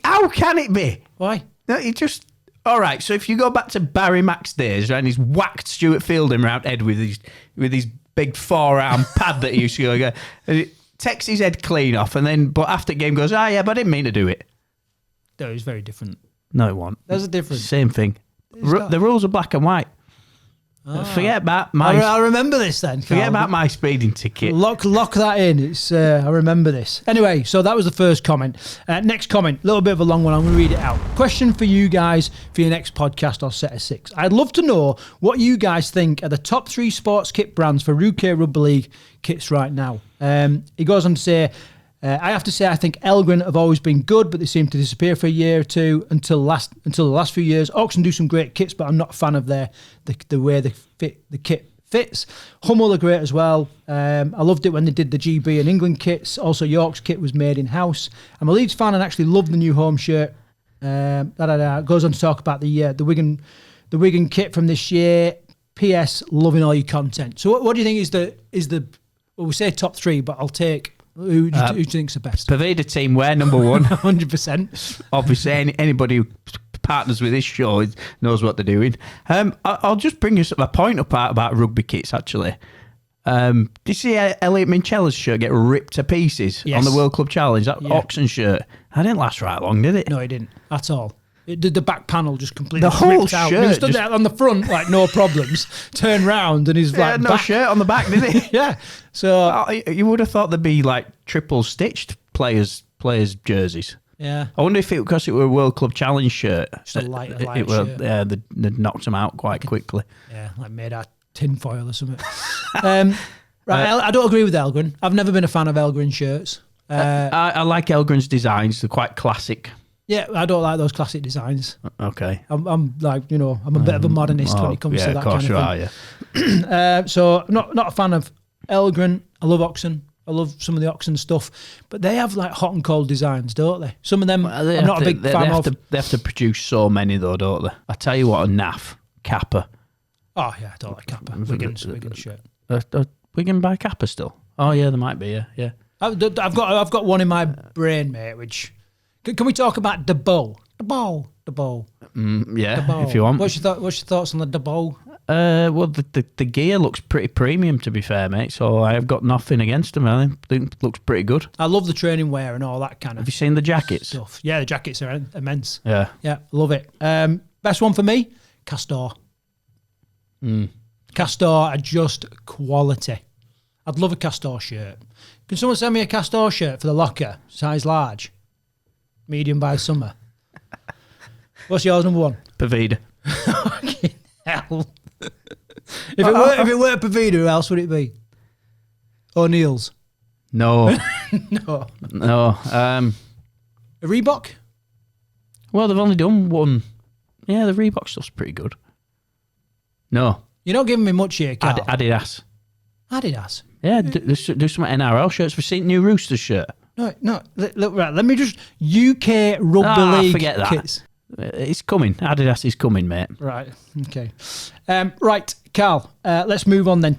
How can it be? Why? No, it just... All right, so if you go back to Barry Mack's days, right, and he's whacked Stuart Fielding round head with his big forearm pad that he used to go, and it takes his head clean off, but after the game goes, yeah, but I didn't mean to do it. No, it's very different. No, it won't. There's a difference. Same thing. The rules are black and white. Forget about my... I'll remember this then. Forget about my speeding ticket. Lock that in. It's I remember this. Anyway, so that was the first comment. Next comment, a little bit of a long one. I'm going to read it out. Question for you guys for your next podcast or set of six. I'd love to know what you guys think are the top 3 sports kit brands for UK Rugby League kits right now. He goes on to say... I have to say, I think Elgren have always been good, but they seem to disappear for a year or two until the last few years. Auction do some great kits, but I'm not a fan of the way the kit fits. Hummel are great as well. I loved it when they did the GB and England kits. Also, York's kit was made in-house. I'm a Leeds fan and actually love the new home shirt. Goes on to talk about the Wigan kit from this year. PS, loving all your content. So what do you think is the well, we say top 3, but I'll take... Who do you think's the best? Pavida team wear number 1. 100%. Obviously, anybody who partners with this show knows what they're doing. I'll just bring you a point up about rugby kits, actually. Did you see Elliot Minchella's shirt get ripped to pieces on the World Club Challenge? That Oxen shirt. That didn't last right long, did it? No, it didn't at all. The back panel just completely The whole ripped out. shirt He was stood there on the front, like no problems. Turned round and he's like, no shirt on the back, did he? Yeah. So You would have thought there'd be like triple stitched players jerseys. yeah, I wonder if because it were a World Club Challenge shirt. Just a light it were, shirt. Yeah, they knocked them out quite quickly. yeah, like made out of tin foil or something. Right, I don't agree with Elgren. I've never been a fan of Elgren shirts. I like Elgren's designs. They're quite classic. Yeah, I don't like those classic designs. Okay. I'm like, I'm a bit of a modernist when it comes to that kind of thing. Yeah. So not a fan of Elgren. I love Oxen. I love some of the Oxen stuff, but they have like hot and cold designs, don't they? Some of them I'm not a big fan of. They have to produce so many though, don't they? I tell you what, a naff Kappa. Oh yeah, I don't like Kappa. Wigan shirt. Wigan buy Kappa still? Oh yeah, there might be. Yeah. I've got one in my brain, mate. Which can we talk about the bow? The bow. Yeah, The bow. if you want. What's your thoughts on the bow? Well, the gear looks pretty premium, to be fair, mate. So I've got nothing against them. I think it looks pretty good. I love the training wear and all that kind of Have you seen the jackets? stuff. Yeah, the jackets are immense. Yeah. Yeah, love it. Best one for me, Castor. Castor are just quality. I'd love a Castor shirt. Can someone send me a Castor shirt for the locker, size large, medium by summer? What's yours, number one? Pavida. Fucking hell. If it weren't Pavida, who else would it be? O'Neill's. No. No. No. A Reebok? Well, they've only done one. Yeah, the Reebok stuff's pretty good. No. You're not giving me much here, Carl. Adidas. Adidas. Yeah, do some NRL shirts. We've seen new Roosters shirt. No. Look, right. Let me just UK Rugby League forget that. kits. It's coming. Adidas is coming, mate. Right. Okay. Right, Carl. Let's move on then.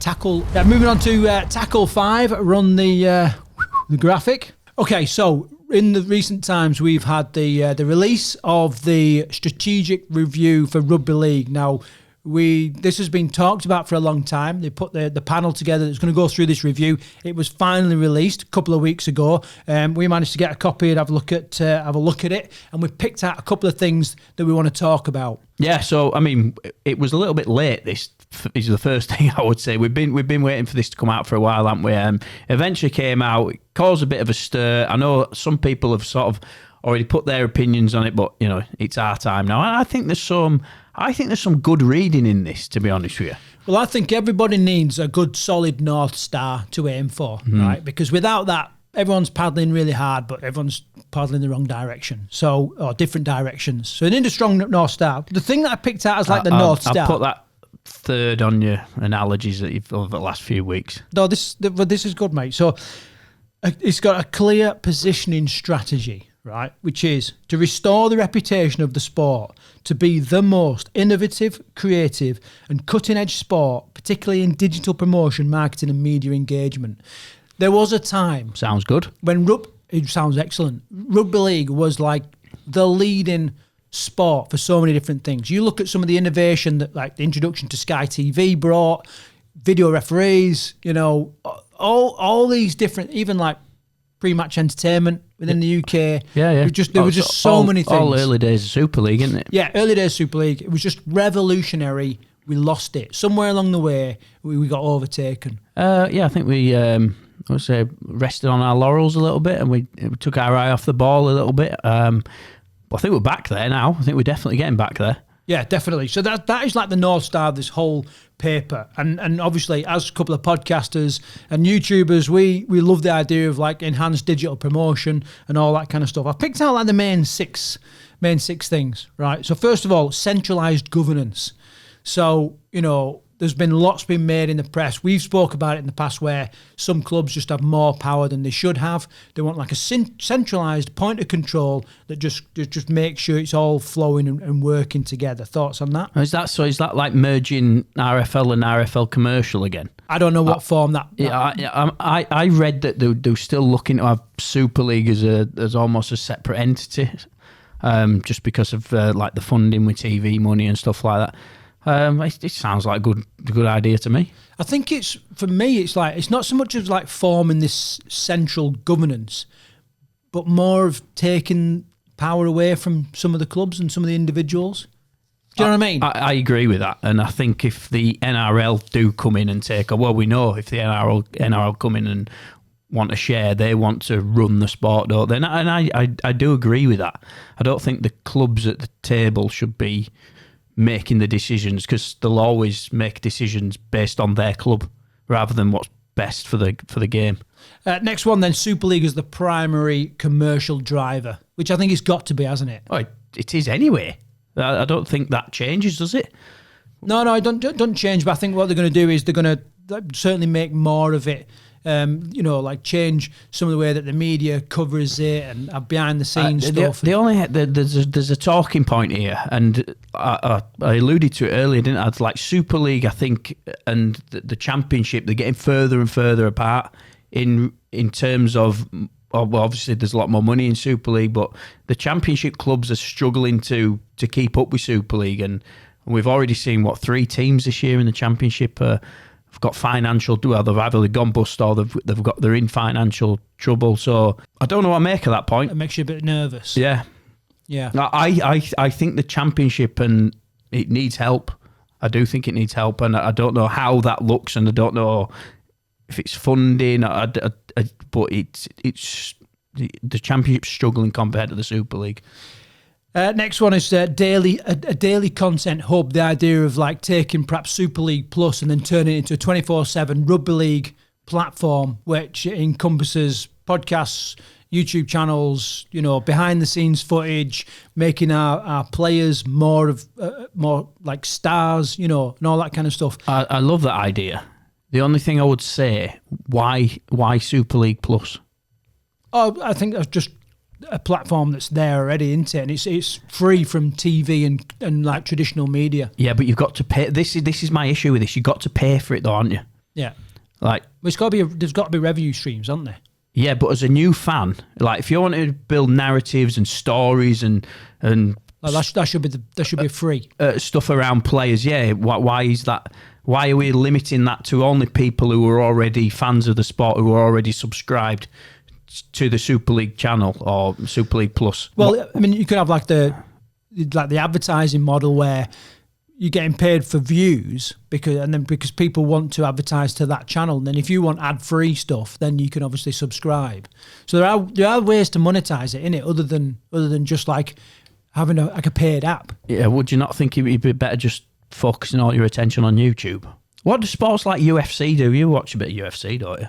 Moving on to tackle 5. Run the graphic. Okay. So in the recent times, we've had the release of the strategic review for Rugby League. Now, this has been talked about for a long time. They put the panel together that's going to go through this review. It was finally released a couple of weeks ago. We managed to get a copy and have a look at it, and we picked out a couple of things that we want to talk about. Yeah, so I mean, it was a little bit late. This is the first thing I would say. We've been waiting for this to come out for a while, haven't we? Eventually came out. It caused a bit of a stir. I know some people have sort of already put their opinions on it, but it's our time now. I think there's some good reading in this, to be honest with you. Well, I think everybody needs a good, solid North Star to aim for, right? Because without that, everyone's paddling really hard, but everyone's paddling the wrong direction, or different directions. So, you need a strong North Star. The thing that I picked out as like the North Star. I'll put that third on your analogies that you've over the last few weeks. No, this is good, mate. So, it's got a clear positioning strategy, right, which is to restore the reputation of the sport to be the most innovative, creative and cutting-edge sport, particularly in digital promotion, marketing and media engagement. There was a time... Sounds good. When it sounds excellent. Rugby League was like the leading sport for so many different things. You look at some of the innovation that, like the introduction to Sky TV brought, video referees, all these different, even like pre-match entertainment within the UK. Yeah. There were just so many things. All early days of Super League, isn't it? Yeah, early days of Super League. It was just revolutionary. We lost it. Somewhere along the way, we got overtaken. I think we rested on our laurels a little bit and we took our eye off the ball a little bit. I think we're back there now. I think we're definitely getting back there. Yeah, definitely. So that is like the North Star of this whole paper. And obviously, as a couple of podcasters and YouTubers, we love the idea of like enhanced digital promotion and all that kind of stuff. I've picked out like the main six things, right? So first of all, centralized governance. So, there's been lots been made in the press. We've spoke about it in the past where some clubs just have more power than they should have. They want like a centralised point of control that just makes sure it's all flowing and working together. Thoughts on that? Is that like merging RFL and RFL commercial again? I don't know what form that... I read that they're still looking to have Super League as almost a separate entity, just because of like the funding with TV money and stuff like that. It sounds like a good idea to me. I think it's not so much as like forming this central governance, but more of taking power away from some of the clubs and some of the individuals. Do you know what I mean? I agree with that. And I think if the NRL do come in and take a... Well, we know if the NRL come in and want a share, they want to run the sport, don't they? And I do agree with that. I don't think the clubs at the table should be making the decisions, because they'll always make decisions based on their club rather than what's best for the game. Next one then, Super League is the primary commercial driver, which I think it's got to be, hasn't it? Oh, it is anyway. I don't think that changes, does it? No, it don't change. But I think what they're going to do is they're going to certainly make more of it. Like change some of the way that the media covers it and behind the scenes stuff. There's a talking point here, and I alluded to it earlier, didn't I? It's like Super League, I think, and the Championship, they're getting further and further apart in terms of. Well, obviously, there's a lot more money in Super League, but the Championship clubs are struggling to keep up with Super League, and we've already seen 3 teams this year in the Championship have got financial. Well, they've either gone bust or they're in financial trouble. So I don't know what to make of that point. It makes you a bit nervous. Yeah. I think the Championship, and it needs help. I do think it needs help, and I don't know how that looks, and I don't know if it's funding. But it's the Championship's struggling compared to the Super League. Next one is a daily content hub. The idea of like taking perhaps Super League Plus and then turning it into a 24/7 Rugby League platform, which encompasses podcasts, YouTube channels, behind the scenes footage, making our players more like stars, and all that kind of stuff. I love that idea. The only thing I would say, why Super League Plus? Oh, I think that's just a platform that's there already, isn't it? And it's free from TV and like traditional media. Yeah, but you've got to pay. This is my issue with this. You've got to pay for it, though, aren't you? Yeah. Like, there's got to be revenue streams, aren't there? Yeah, but as a new fan, like if you want to build narratives and stories and that should be free stuff around players. Yeah, why is that? Why are we limiting that to only people who are already fans of the sport, who are already subscribed to the Super League channel or Super League Plus? Well, I mean, you could have like the advertising model where you're getting paid for views because people want to advertise to that channel. And then if you want ad-free stuff, then you can obviously subscribe. So there are ways to monetize it, innit, other than just like having a paid app. Yeah, would you not think it'd be better just focusing all your attention on YouTube? What do sports like UFC do? You watch a bit of UFC, don't you?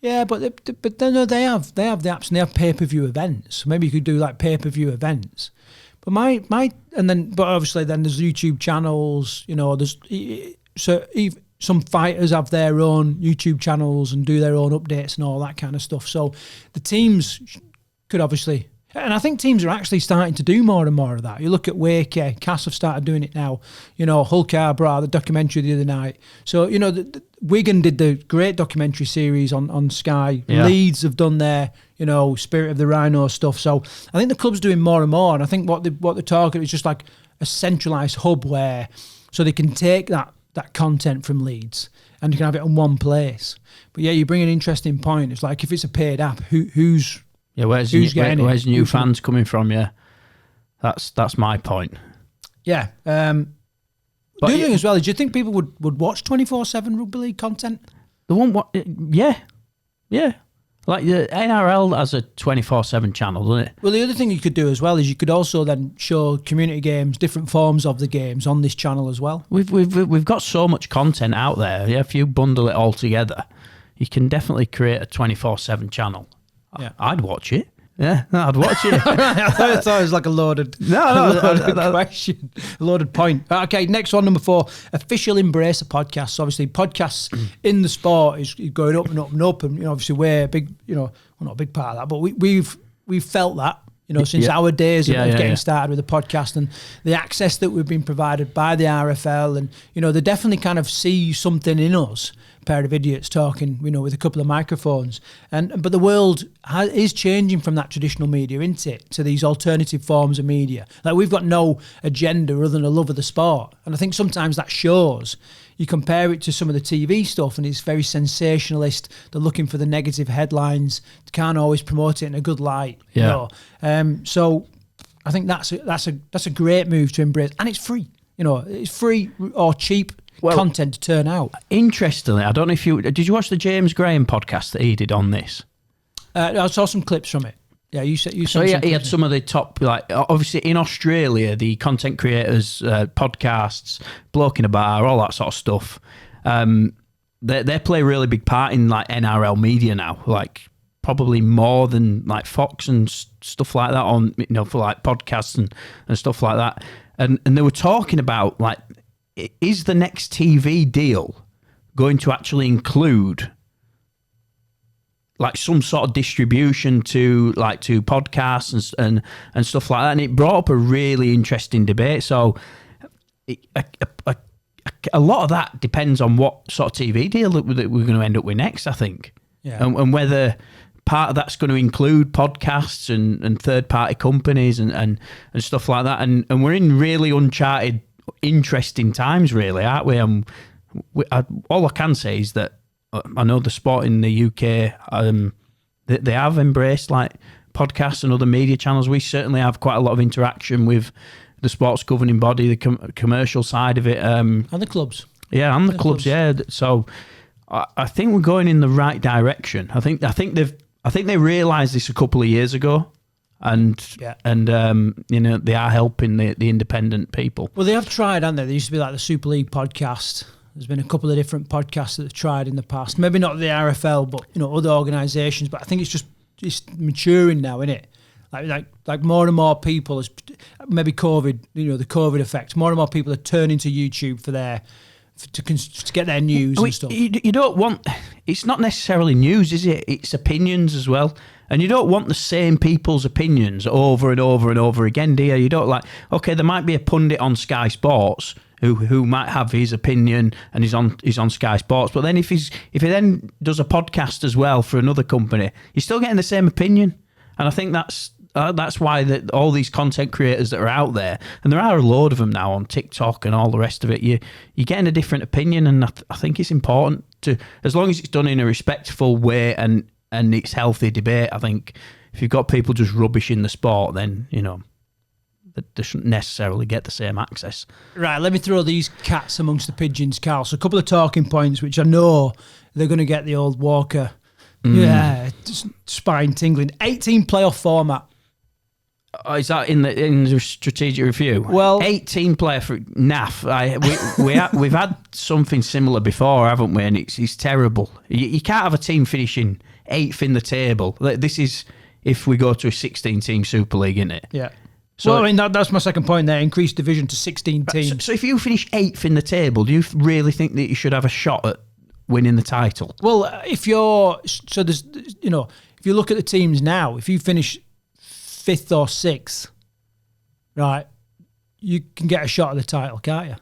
Yeah, but then they have the apps and they have pay-per-view events. Maybe you could do like pay-per-view events. But but obviously then there's YouTube channels. Some fighters have their own YouTube channels and do their own updates and all that kind of stuff. So the teams could obviously. And I think teams are actually starting to do more and more of that. You look at Wakey, Cass have started doing it now. Hull Carbra, the documentary the other night. So, Wigan did the great documentary series on Sky. Yeah. Leeds have done their, Spirit of the Rhino stuff. So I think the club's doing more and more. And I think what the target is just like a centralised hub so they can take that content from Leeds and you can have it in one place. But yeah, you bring an interesting point. It's like if it's a paid app, who's... Yeah, where's new fans coming from? Yeah, that's my point. Yeah. The other thing as well is, do you think people would watch 24/7 Rugby League content? The one, yeah. Like the NRL has a 24/7 channel, doesn't it? Well, the other thing you could do as well is you could also then show community games, different forms of the games on this channel as well. We've got so much content out there. Yeah, if you bundle it all together, you can definitely create a 24/7 channel. Yeah, I'd watch it. Yeah, I'd watch it. I thought it was like a loaded question, a loaded point. Okay, next one, number 4, official Embracer podcasts. So obviously, podcasts in the sport is going up and up and up, and obviously we're a big, well, not a big part of that, but we've felt that. Since our days of getting started with the podcast and the access that we've been provided by the RFL, and they definitely kind of see something in us, a pair of idiots talking, with a couple of microphones, but the world is changing from that traditional media, isn't it, to these alternative forms of media. Like we've got no agenda other than a love of the sport, and I think sometimes that shows. You compare it to some of the TV stuff and it's very sensationalist. They're looking for the negative headlines. They can't always promote it in a good light. Yeah. So I think that's a great move to embrace, and it's free. It's free or cheap content to turn out. Interestingly, I don't know if did you watch the James Graham podcast that he did on this? I saw some clips from it. Yeah, you said. So he had some of the top, like obviously in Australia, the content creators, podcasts, bloke in a bar, all that sort of stuff. They play a really big part in like NRL media now, like probably more than like Fox and stuff like that on for like podcasts and stuff like that. And they were talking about like, is the next TV deal going to actually include like some sort of distribution to podcasts and stuff like that? And it brought up a really interesting debate. So a lot of that depends on what sort of TV deal that we're going to end up with next, I think. Yeah. And whether part of that's going to include podcasts and third-party companies and stuff like that. And we're in really uncharted, interesting times, really, aren't we? All I can say is that I know the sport in the UK, they have embraced like podcasts and other media channels. We certainly have quite a lot of interaction with the sports governing body, the commercial side of it. And the clubs. Yeah, and the clubs, yeah. So I think we're going in the right direction. I think they realised this a couple of years ago. And they are helping the independent people. Well, they have tried, haven't they? There used to be like the Super League podcast. There's been a couple of different podcasts that they've tried in the past. Maybe not the RFL, but other organisations. But I think it's maturing now, isn't it? Like more and more people, as maybe COVID, the COVID effect. More and more people are turning to YouTube to get their news and stuff. You don't want. It's not necessarily news, is it? It's opinions as well. And you don't want the same people's opinions over and over and over again, do you? You don't okay, there might be a pundit on Sky Sports who might have his opinion and he's on Sky Sports, but then if he then does a podcast as well for another company, you're still getting the same opinion. And I think that's why all these content creators that are out there, and there are a load of them now on TikTok and all the rest of it, you're getting a different opinion, and I think it's important to, as long as it's done in a respectful way and it's healthy debate. I think if you've got people just rubbishing the sport, then they shouldn't necessarily get the same access. Right, let me throw these cats amongst the pigeons, Carl. So a couple of talking points, which I know they're going to get the old Walker spine tingling. 18 playoff format. Oh, is that in the strategic review? Well, 18 player for NAF. We've had something similar before, haven't we? And it's terrible. You can't have a team finishing 8th in the table. This is if we go to a 16-team Super League, isn't it? Yeah. So I mean that's my second point there. Increased division to 16 teams. So if you finish 8th in the table, do you really think that you should have a shot at winning the title? Well, if you look at the teams now, if you finish 5th or 6th, right, you can get a shot at the title, can't you?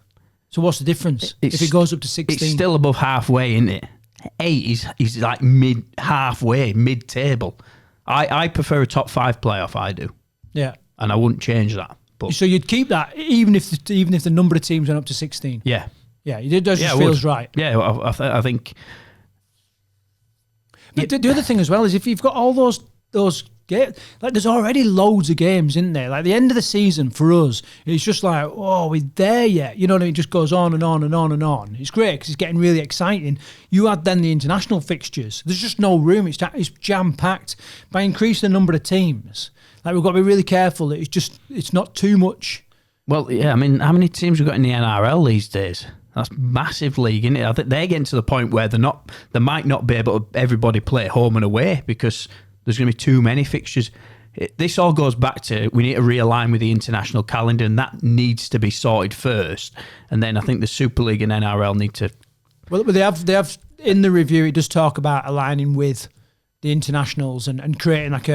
So what's the difference if it goes up to 16? It's still above halfway, isn't it? 8 is like halfway, mid-table. I prefer a top 5 playoff, I do. Yeah. And I wouldn't change that. But so you'd keep that even if the number of teams went up to 16? Yeah. Yeah, it just feels right. Yeah, I think... But the other thing as well is if you've got all those games, like there's already loads of games in there. Like the end of the season for us, it's just like, oh, we're there yet. You know what I mean? It just goes on and on and on and on. It's great because it's getting really exciting. You add then the international fixtures. There's just no room. It's jam-packed. By increasing the number of teams, like we've got to be really careful that it's not too much. Well, yeah, I mean, how many teams we've got in the NRL these days? That's massive league, isn't it? I think they're getting to the point where they might not be able to everybody play home and away because there's going to be too many fixtures. This all goes back to we need to realign with the international calendar, and that needs to be sorted first. And then I think the Super League and NRL need to. Well, they have in the review. It does talk about aligning with the internationals and creating like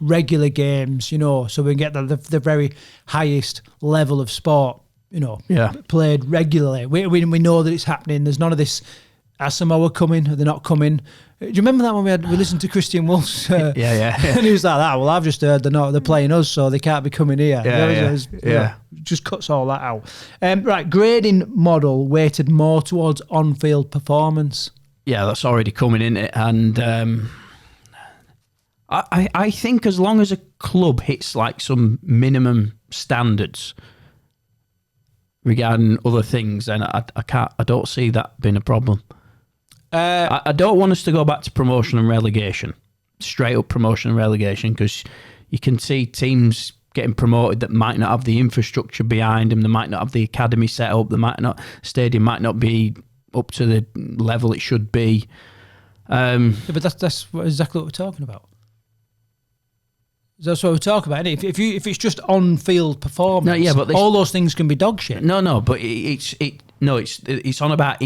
regular games, so we can get the very highest level of sport, played regularly. We know that it's happening. There's none of this. Are Samoa coming? Are they not coming? Do you remember that when we listened to Christian Wolf's? Yeah. And he was like that. Well, I've just heard they're playing us, so they can't be coming here. Yeah. Just cuts all that out. Right, grading model weighted more towards on-field performance. Yeah, that's already coming in it, and I think as long as a club hits like some minimum standards regarding other things, then I don't see that being a problem. I don't want us to go back to promotion and relegation, straight up promotion and relegation, because you can see teams getting promoted that might not have the infrastructure behind them, they might not have the academy set up, stadium might not be up to the level it should be. Yeah, but that's exactly what we're talking about. That's what we're talking about, isn't it? If it's just on-field performance, no, yeah, but all those things can be dog shit. No, but it's on about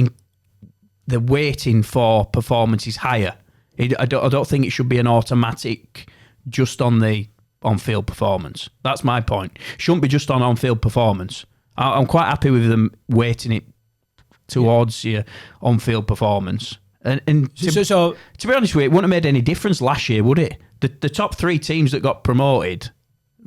the weighting for performance is higher. I don't think it should be an automatic just on the on-field performance. That's my point. Shouldn't be just on-field performance. I'm quite happy with them weighting it towards your on-field performance. And to be honest with you, it wouldn't have made any difference last year, would it? The top 3 teams that got promoted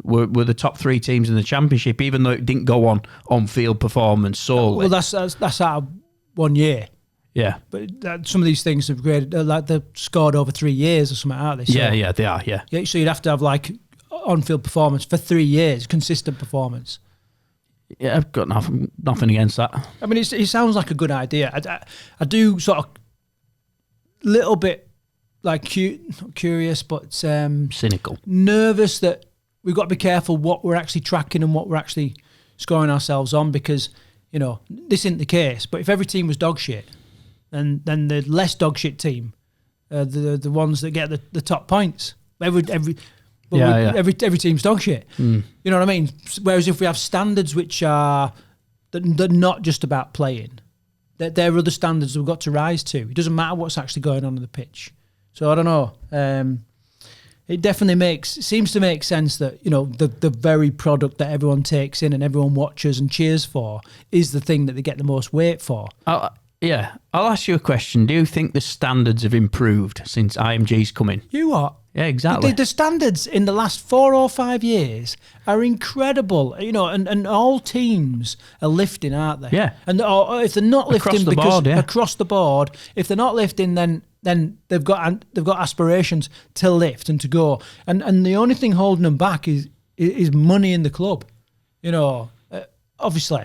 were the top 3 teams in the championship, even though it didn't go on-field performance solely. Well, that's out of 1 year. Yeah, but some of these things have graded like they've scored over 3 years or something, aren't they? So, yeah, they are. Yeah. So you'd have to have like on-field performance for 3 years, consistent performance. Yeah, I've got nothing against that. I mean, it sounds like a good idea. I do sort of little bit like not curious, but cynical, nervous that we've got to be careful what we're actually tracking and what we're actually scoring ourselves on, because this isn't the case. But if every team was dog shit, then the less dog shit team, the ones that get the top points. Every team's dog shit. You know what I mean? Whereas if we have standards which are they're not just about playing, there are other standards we've got to rise to. It doesn't matter what's actually going on the pitch. So I don't know. It definitely seems to make sense that the very product that everyone takes in and everyone watches and cheers for is the thing that they get the most weight for. I'll ask you a question. Do you think the standards have improved since IMG's come in? You what? Yeah, exactly. The standards in the last 4 or 5 years are incredible, and all teams are lifting, aren't they? Yeah. And if they're not lifting across the board, if they're not lifting, then they've got aspirations to lift and to go. And the only thing holding them back is money in the club. Obviously,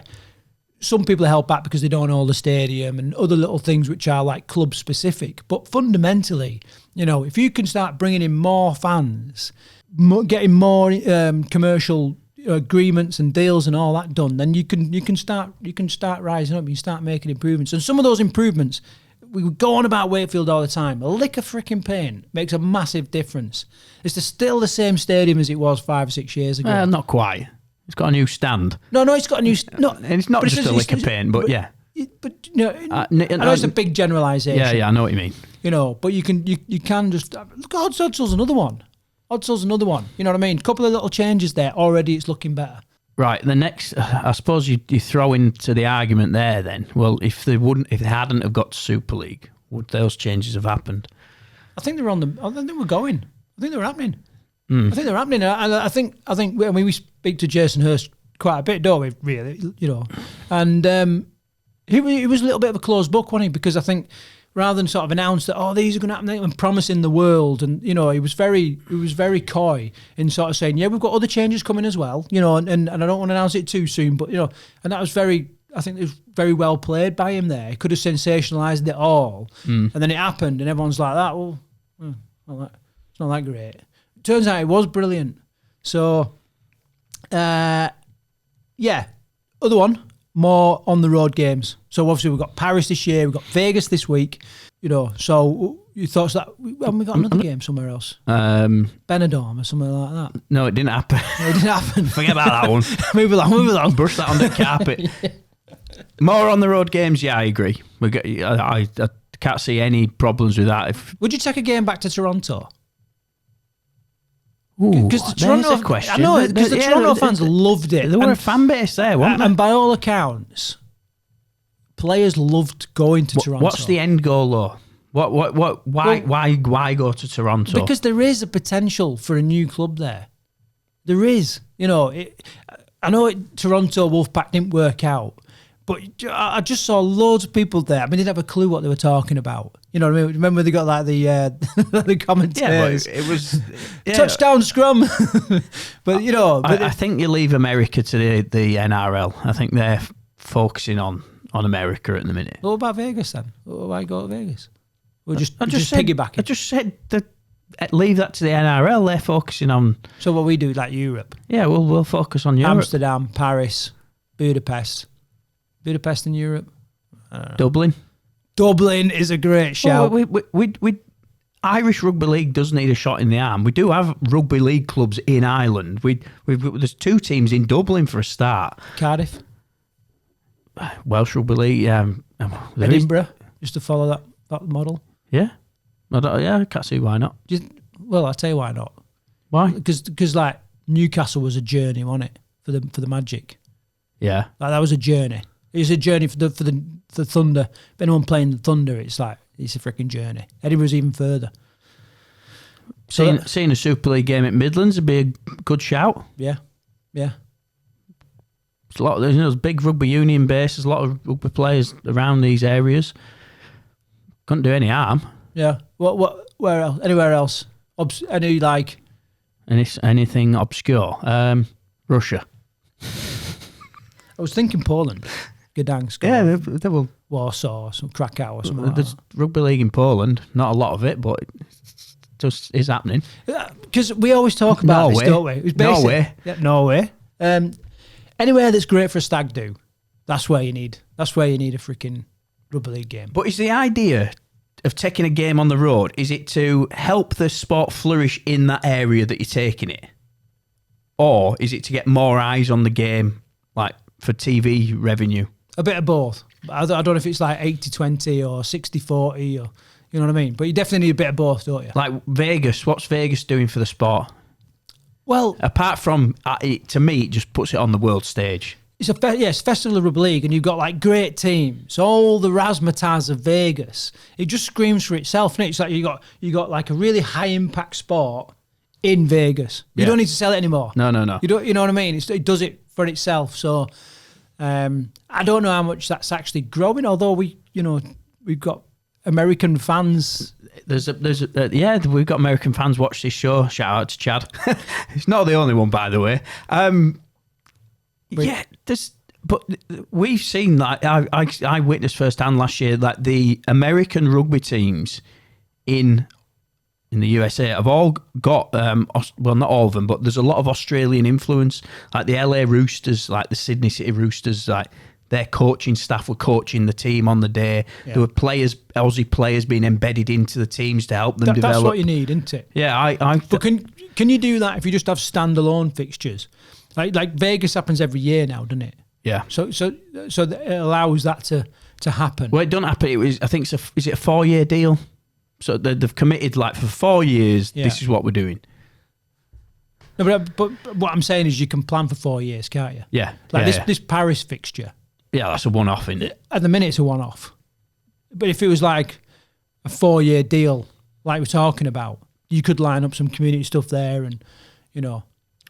some people are held back because they don't own the stadium and other little things which are like club specific. But fundamentally, if you can start bringing in more fans, getting more commercial agreements and deals and all that done, then you can start rising up. You start making improvements, and some of those improvements, we go on about Wakefield all the time. A lick of freaking paint makes a massive difference. It's still the same stadium as it was 5 or 6 years ago. Not quite. It's got a new stand. No, it's got a new... It's not just a lick of paint, but yeah. But I know it's a big generalisation. Yeah, I know what you mean. But you can just... Look, Oddsall's another one. You know what I mean? A couple of little changes there. Already it's looking better. Right, the next... I suppose you throw into the argument there then. Well, if they hadn't have got to Super League, would those changes have happened? I think they're on the... I think we're going. I think they're happening. I think they're happening. And I think we speak to Jason Hurst quite a bit, don't we, really? And he was a little bit of a closed book, wasn't he? Because I think rather than sort of announce that, these are going to happen and promising the world, and he was very coy in sort of saying, yeah, we've got other changes coming as well, and I don't want to announce it too soon, but and that was I think it was very well played by him there. He could have sensationalised it all, and then it happened, and everyone's like that. Well, it's not that great. Turns out it was brilliant. So, other one, more on the road games. So obviously we've got Paris this year, we've got Vegas this week. So your thoughts that we got another game somewhere else? Benidorm or something like that. No, it didn't happen. Forget about that one. Move along. Brush that under the carpet. More on the road games. Yeah, I agree. I can't see any problems with that. Would you take a game back to Toronto? Because the Toronto question. I know, because the Toronto fans loved it. There were a fan base there, weren't there? And by all accounts, players loved going to Toronto. What's the end goal, though? Why go to Toronto? Because there is a potential for a new club there. There is. I know Toronto Wolfpack didn't work out, But I just saw loads of people there. I mean, they didn't have a clue what they were talking about. You know what I mean? Remember they got like the the commentators. Yeah, but it was touchdown scrum. But you know, I think you leave America to the NRL. I think they're focusing on America at the minute. What about Vegas then? Why go to Vegas? We're just said, piggybacking. I just said that leave that to the NRL. They're focusing on. So what we do, like Europe. Yeah, we'll focus on Europe. Amsterdam, Paris, Budapest in Europe. Dublin. Dublin is a great shout. We Irish Rugby League does need a shot in the arm. We do have rugby league clubs in Ireland. There's 2 teams in Dublin for a start. Cardiff, Welsh Rugby League. Edinburgh, just to follow that model. Yeah, I can't see why not. Well, I'll tell you why not. Why? Because like Newcastle was a journey, wasn't it, for the Magic? Yeah, like that was a journey. It was a journey for the Thunder. If anyone playing the Thunder, it's a freaking journey. Edinburgh's even further. Seeing a Super League game at Midlands would be a good shout. Yeah. There's a lot. There's big rugby union base. There's a lot of rugby players around these areas. Couldn't do any harm. Yeah. What? Where else? Anywhere else? Anything obscure? Russia. I was thinking Poland. Gdansk. Yeah, they will. Warsaw, some Krakow or something. There's rugby league in Poland. Not a lot of it, but it just is happening. Because we always talk about Norway. this, don't we? It's Norway. Yeah, Norway. Anywhere that's great for a stag do, that's where you need a freaking rugby league game. But is the idea of taking a game on the road, is it to help the sport flourish in that area that you're taking it? Or is it to get more eyes on the game, like for TV revenue? A bit of both. I don't know if it's like 80-20 or 60-40 or, you know what I mean? But you definitely need a bit of both, don't you? Like Vegas, what's Vegas doing for the sport? Well, apart from, to me, it just puts it on the world stage. It's it's Festival of Rugby League, and you've got like great teams, all the razzmatazz of Vegas. It just screams for itself, doesn't it? It's like you got like a really high impact sport in Vegas. You don't need to sell it anymore. No. You know what I mean? It does it for itself. So I don't know how much that's actually growing. Although we've got American fans. We've got American fans watch this show. Shout out to Chad. He's not the only one, by the way. But we've seen that. I witnessed firsthand last year that the American rugby teams in the USA have all got not all of them, but there's a lot of Australian influence. Like the LA Roosters, like the Sydney City Roosters, like their coaching staff were coaching the team on the day. Yeah. There were Aussie players being embedded into the teams to help them develop. That's what you need, isn't it? Yeah, But can you do that if you just have standalone fixtures? Like Vegas happens every year now, doesn't it? Yeah. So it allows that to happen. Well, it don't happen. Is it a 4-year deal? So they've committed like for 4 years. Yeah. This is what we're doing. No, but what I'm saying is you can plan for 4 years, can't you? Yeah. This Paris fixture. Yeah, that's a one-off, isn't it? At the minute, it's a one-off. But if it was like a 4-year deal, like we're talking about, you could line up some community stuff there, and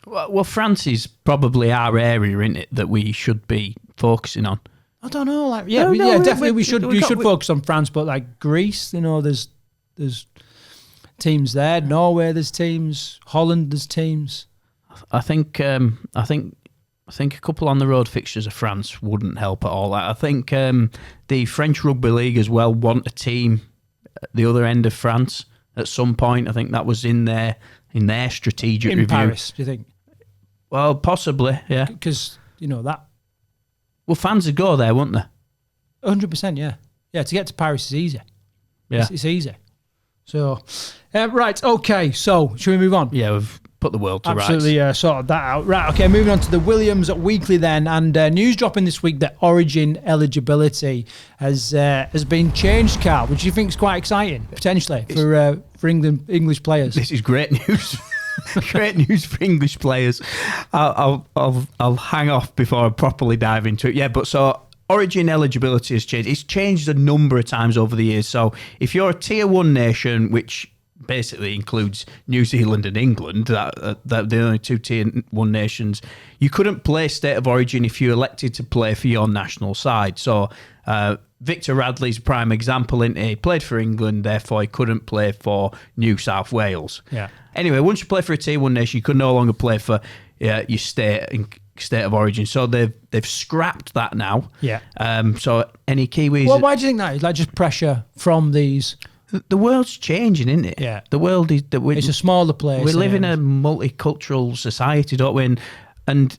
Well, France is probably our area, isn't it, that we should be focusing on? I don't know. Definitely we should focus on France, but like Greece, there's teams there. Norway, there's teams. Holland, there's teams. I think a couple on the road fixtures of France wouldn't help at all. I think the French Rugby League as well want a team at the other end of France at some point. I think that was in their strategic review. In Paris, do you think? Well, possibly, yeah. Because that. Well, fans would go there, wouldn't they? 100%, yeah. Yeah, to get to Paris is easy. Yeah, it's easy. So, right, okay. So, should we move on? Yeah, we've put the world to rights. Absolutely sorted that out. Right, okay, moving on to the Williams Weekly then. And news dropping this week that Origin eligibility has been changed, Carl, which you think is quite exciting, potentially, for English players. This is great news. Great news for English players. I'll hang off before I properly dive into it. Yeah, but so Origin eligibility has changed. It's changed a number of times over the years. So if you're a Tier 1 nation, which basically includes New Zealand and England, that the only two tier 1 nations. You couldn't play state of origin if you elected to play for your national side. So Victor Radley's a prime example. He played for England, therefore he couldn't play for New South Wales. Yeah. Anyway, once you play for a tier 1 nation, you could no longer play for your state of origin. So they've scrapped that now. Yeah. So any Kiwis... Well, why do you think that is? Like just pressure from these... The world's changing, isn't it? Yeah. The world is... It's a smaller place. We live in a multicultural society, don't we? And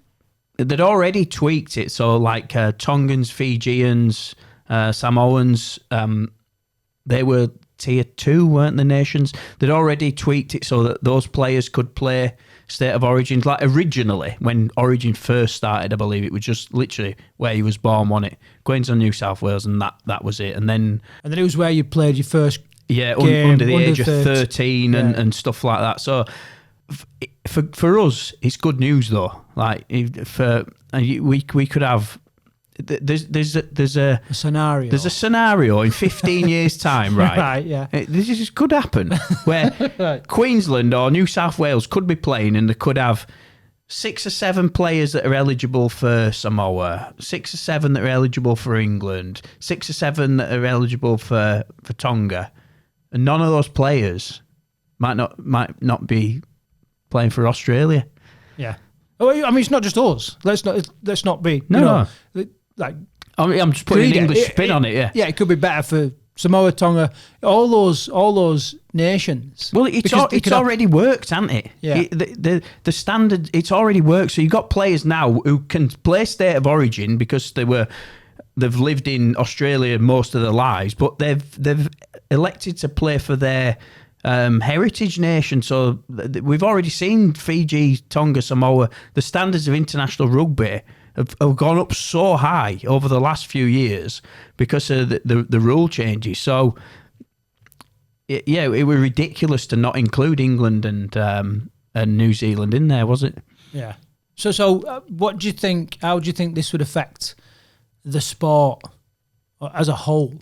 they'd already tweaked it. So like Tongans, Fijians, Samoans, they were tier 2, weren't the nations? They'd already tweaked it so that those players could play state of origin. Like originally, when Origin first started, I believe it was just literally where he was born, wasn't it? Queensland, New South Wales, and that was it. And then it was where you played your first game, under the age of 13 and stuff like that. So for us, it's good news though. Like we could have. There's a scenario. There's a scenario in 15 years' time, right? Right, yeah. This could happen where Right. Queensland or New South Wales could be playing, and they could have 6 or 7 players that are eligible for Samoa, 6 or 7 that are eligible for England, 6 or 7 that are eligible for Tonga, and none of those players might not be playing for Australia. Yeah. Oh, I mean, it's not just us. Let's not be. No. Like I'm just putting an English spin on it. Yeah. Yeah, it could be better for Samoa, Tonga, all those nations. Well, it's already worked, hasn't it? Yeah. The standard, it's already worked. So you've got players now who can play state of origin because they've lived in Australia most of their lives, but they've elected to play for their heritage nation. So we've already seen Fiji, Tonga, Samoa. The standards of international rugby have gone up so high over the last few years because of the rule changes. So it was ridiculous to not include England and New Zealand in there, was it? Yeah. So what do you think? How do you think this would affect the sport as a whole?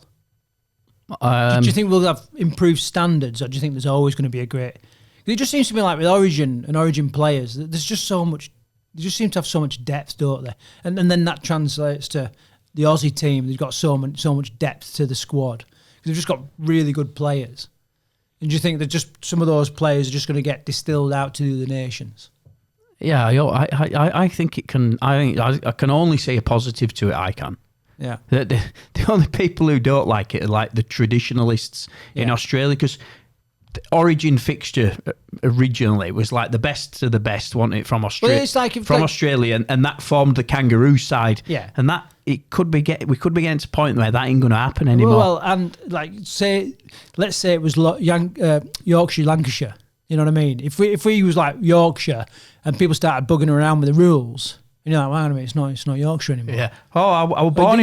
Do you think we'll have improved standards, or do you think there's always going to be a great... It just seems to me like with Origin and Origin players, there's just so much... They just seem to have so much depth, don't they? And then that translates to the Aussie team. They've got so much depth to the squad. They've just got really good players. And do you think that just some of those players are just going to get distilled out to the nations? Yeah, I think it can... I can only say a positive to it, I can. Yeah. The only people who don't like it are like the traditionalists in Australia, because the Origin fixture originally was like the best of the best, wasn't it, from Australia? Well, it's like Australia, and that formed the Kangaroo side. Yeah. And that we could be getting to a point where that ain't going to happen anymore. Well, and let's say it was Yorkshire, Lancashire. You know what I mean? If we was like Yorkshire and people started bugging around with the rules. You know, hang on a minute, it's not Yorkshire anymore. Yeah. Oh, I was born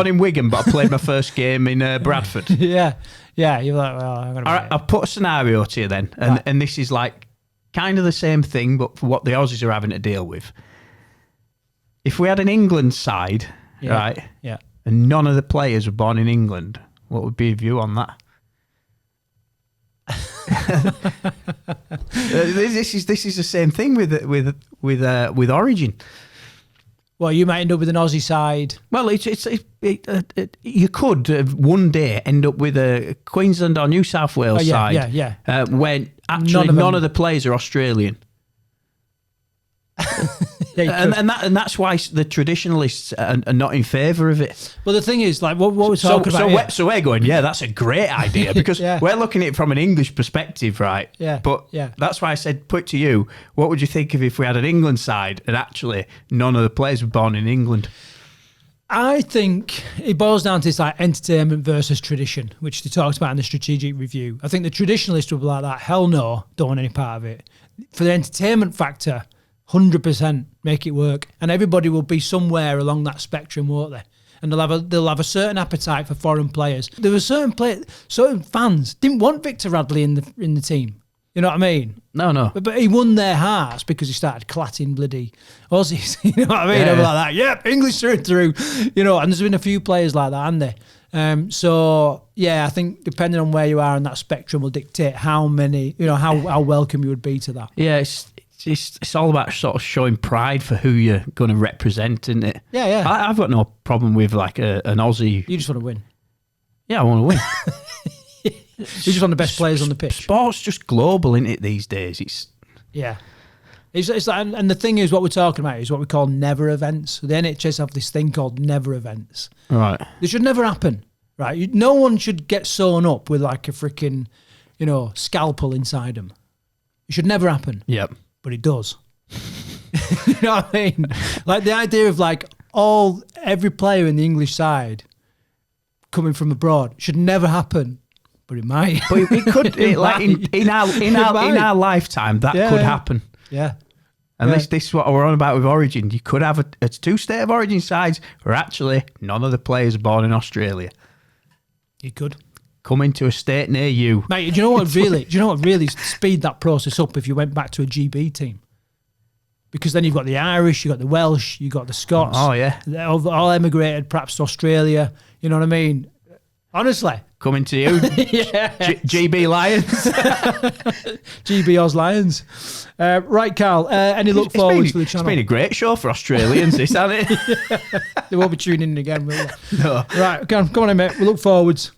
in Wigan, but I played my first game in Bradford. Yeah. You're like, well, I'm gonna. All right, I'll put a scenario to you then, and this is like kind of the same thing, but for what the Aussies are having to deal with. If we had an England side, right? Yeah. And none of the players were born in England, what would be your view on that? This is the same thing with Origin. Well, you might end up with an Aussie side. Well, you could one day end up with a Queensland or New South Wales side. Yeah. When actually none of the players are Australian. And that's why the traditionalists are not in favour of it. Well, the thing is, like, what we're talking about. So we're going, that's a great idea, because we're looking at it from an English perspective, right? Yeah. But that's why I said, put to you, what would you think if we had an England side and actually none of the players were born in England? I think it boils down to this like entertainment versus tradition, which they talked about in the strategic review. I think the traditionalists will be like that. Hell no, don't want any part of it. For the entertainment factor, 100% make it work, and everybody will be somewhere along that spectrum, won't they? And they'll have a certain appetite for foreign players. There were certain fans didn't want Victor Radley in the team. You know what I mean? No. But he won their hearts because he started clatting bloody Aussies. You know what I mean? Yeah. They were like that. Yep, English through and through. You know, and there's been a few players like that, haven't there? So yeah, I think depending on where you are on that spectrum will dictate how many, how welcome you would be to that. Yeah, it's all about sort of showing pride for who you're going to represent, isn't it? Yeah. I've got no problem with like an Aussie. You just want to win. Yeah, I want to win. You just want the best players on the pitch. Sport's just global, isn't it, these days? It's like, and the thing is, what we're talking about is what we call never events. So the NHS have this thing called never events. Right. They should never happen, right? No one should get sewn up with like a freaking, scalpel inside them. It should never happen. Yep. But it does. You know what I mean? Like the idea of like every player in the English side coming from abroad should never happen. But it might. But it could. In our lifetime, that could happen. Yeah. And this is what we're on about with Origin. You could have a two state of origin sides where actually none of the players are born in Australia. You could come into a state near you. Mate, do you know what really speed that process up if you went back to a GB team? Because then you've got the Irish, you've got the Welsh, you've got the Scots. Oh yeah. They're all emigrated perhaps to Australia. You know what I mean? Honestly. Coming to you. Yeah. GB Lions. GB Oz Lions. Right, Carl, any look forward to the channel? It's been a great show for Australians, this, hasn't it? They won't be tuning in again, will they? No. Right, come on in, mate. We look forwards.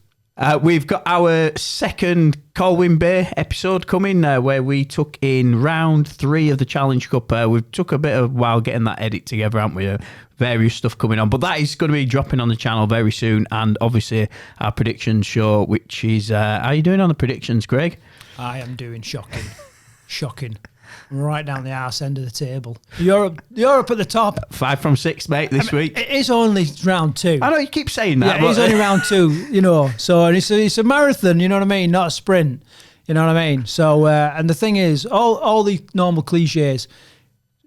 We've got our second Colwyn Bay episode coming where we took in round 3 of the Challenge Cup. We took a bit of a while getting that edit together, haven't we? Various stuff coming on. But that is going to be dropping on the channel very soon. And obviously our predictions show, which is... how are you doing on the predictions, Craig? I am doing shocking. Shocking. Right down the arse end of the table. Europe at the top. 5 from 6, mate, this week. It is only round 2. I know you keep saying that. Yeah, it is only round 2, So and it's a marathon, you know what I mean? Not a sprint, you know what I mean? So, and the thing is, all the normal cliches,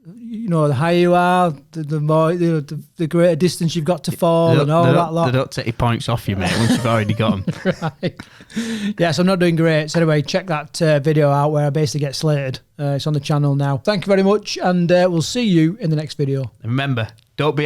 the higher you are, the more, the greater distance you've got to fall and all that lot. They don't take your points off you, mate, once you've already got them. Right. Yes, I'm not doing great. So anyway, check that video out where I basically get slated. It's on the channel now. Thank you very much, and we'll see you in the next video. Remember, don't be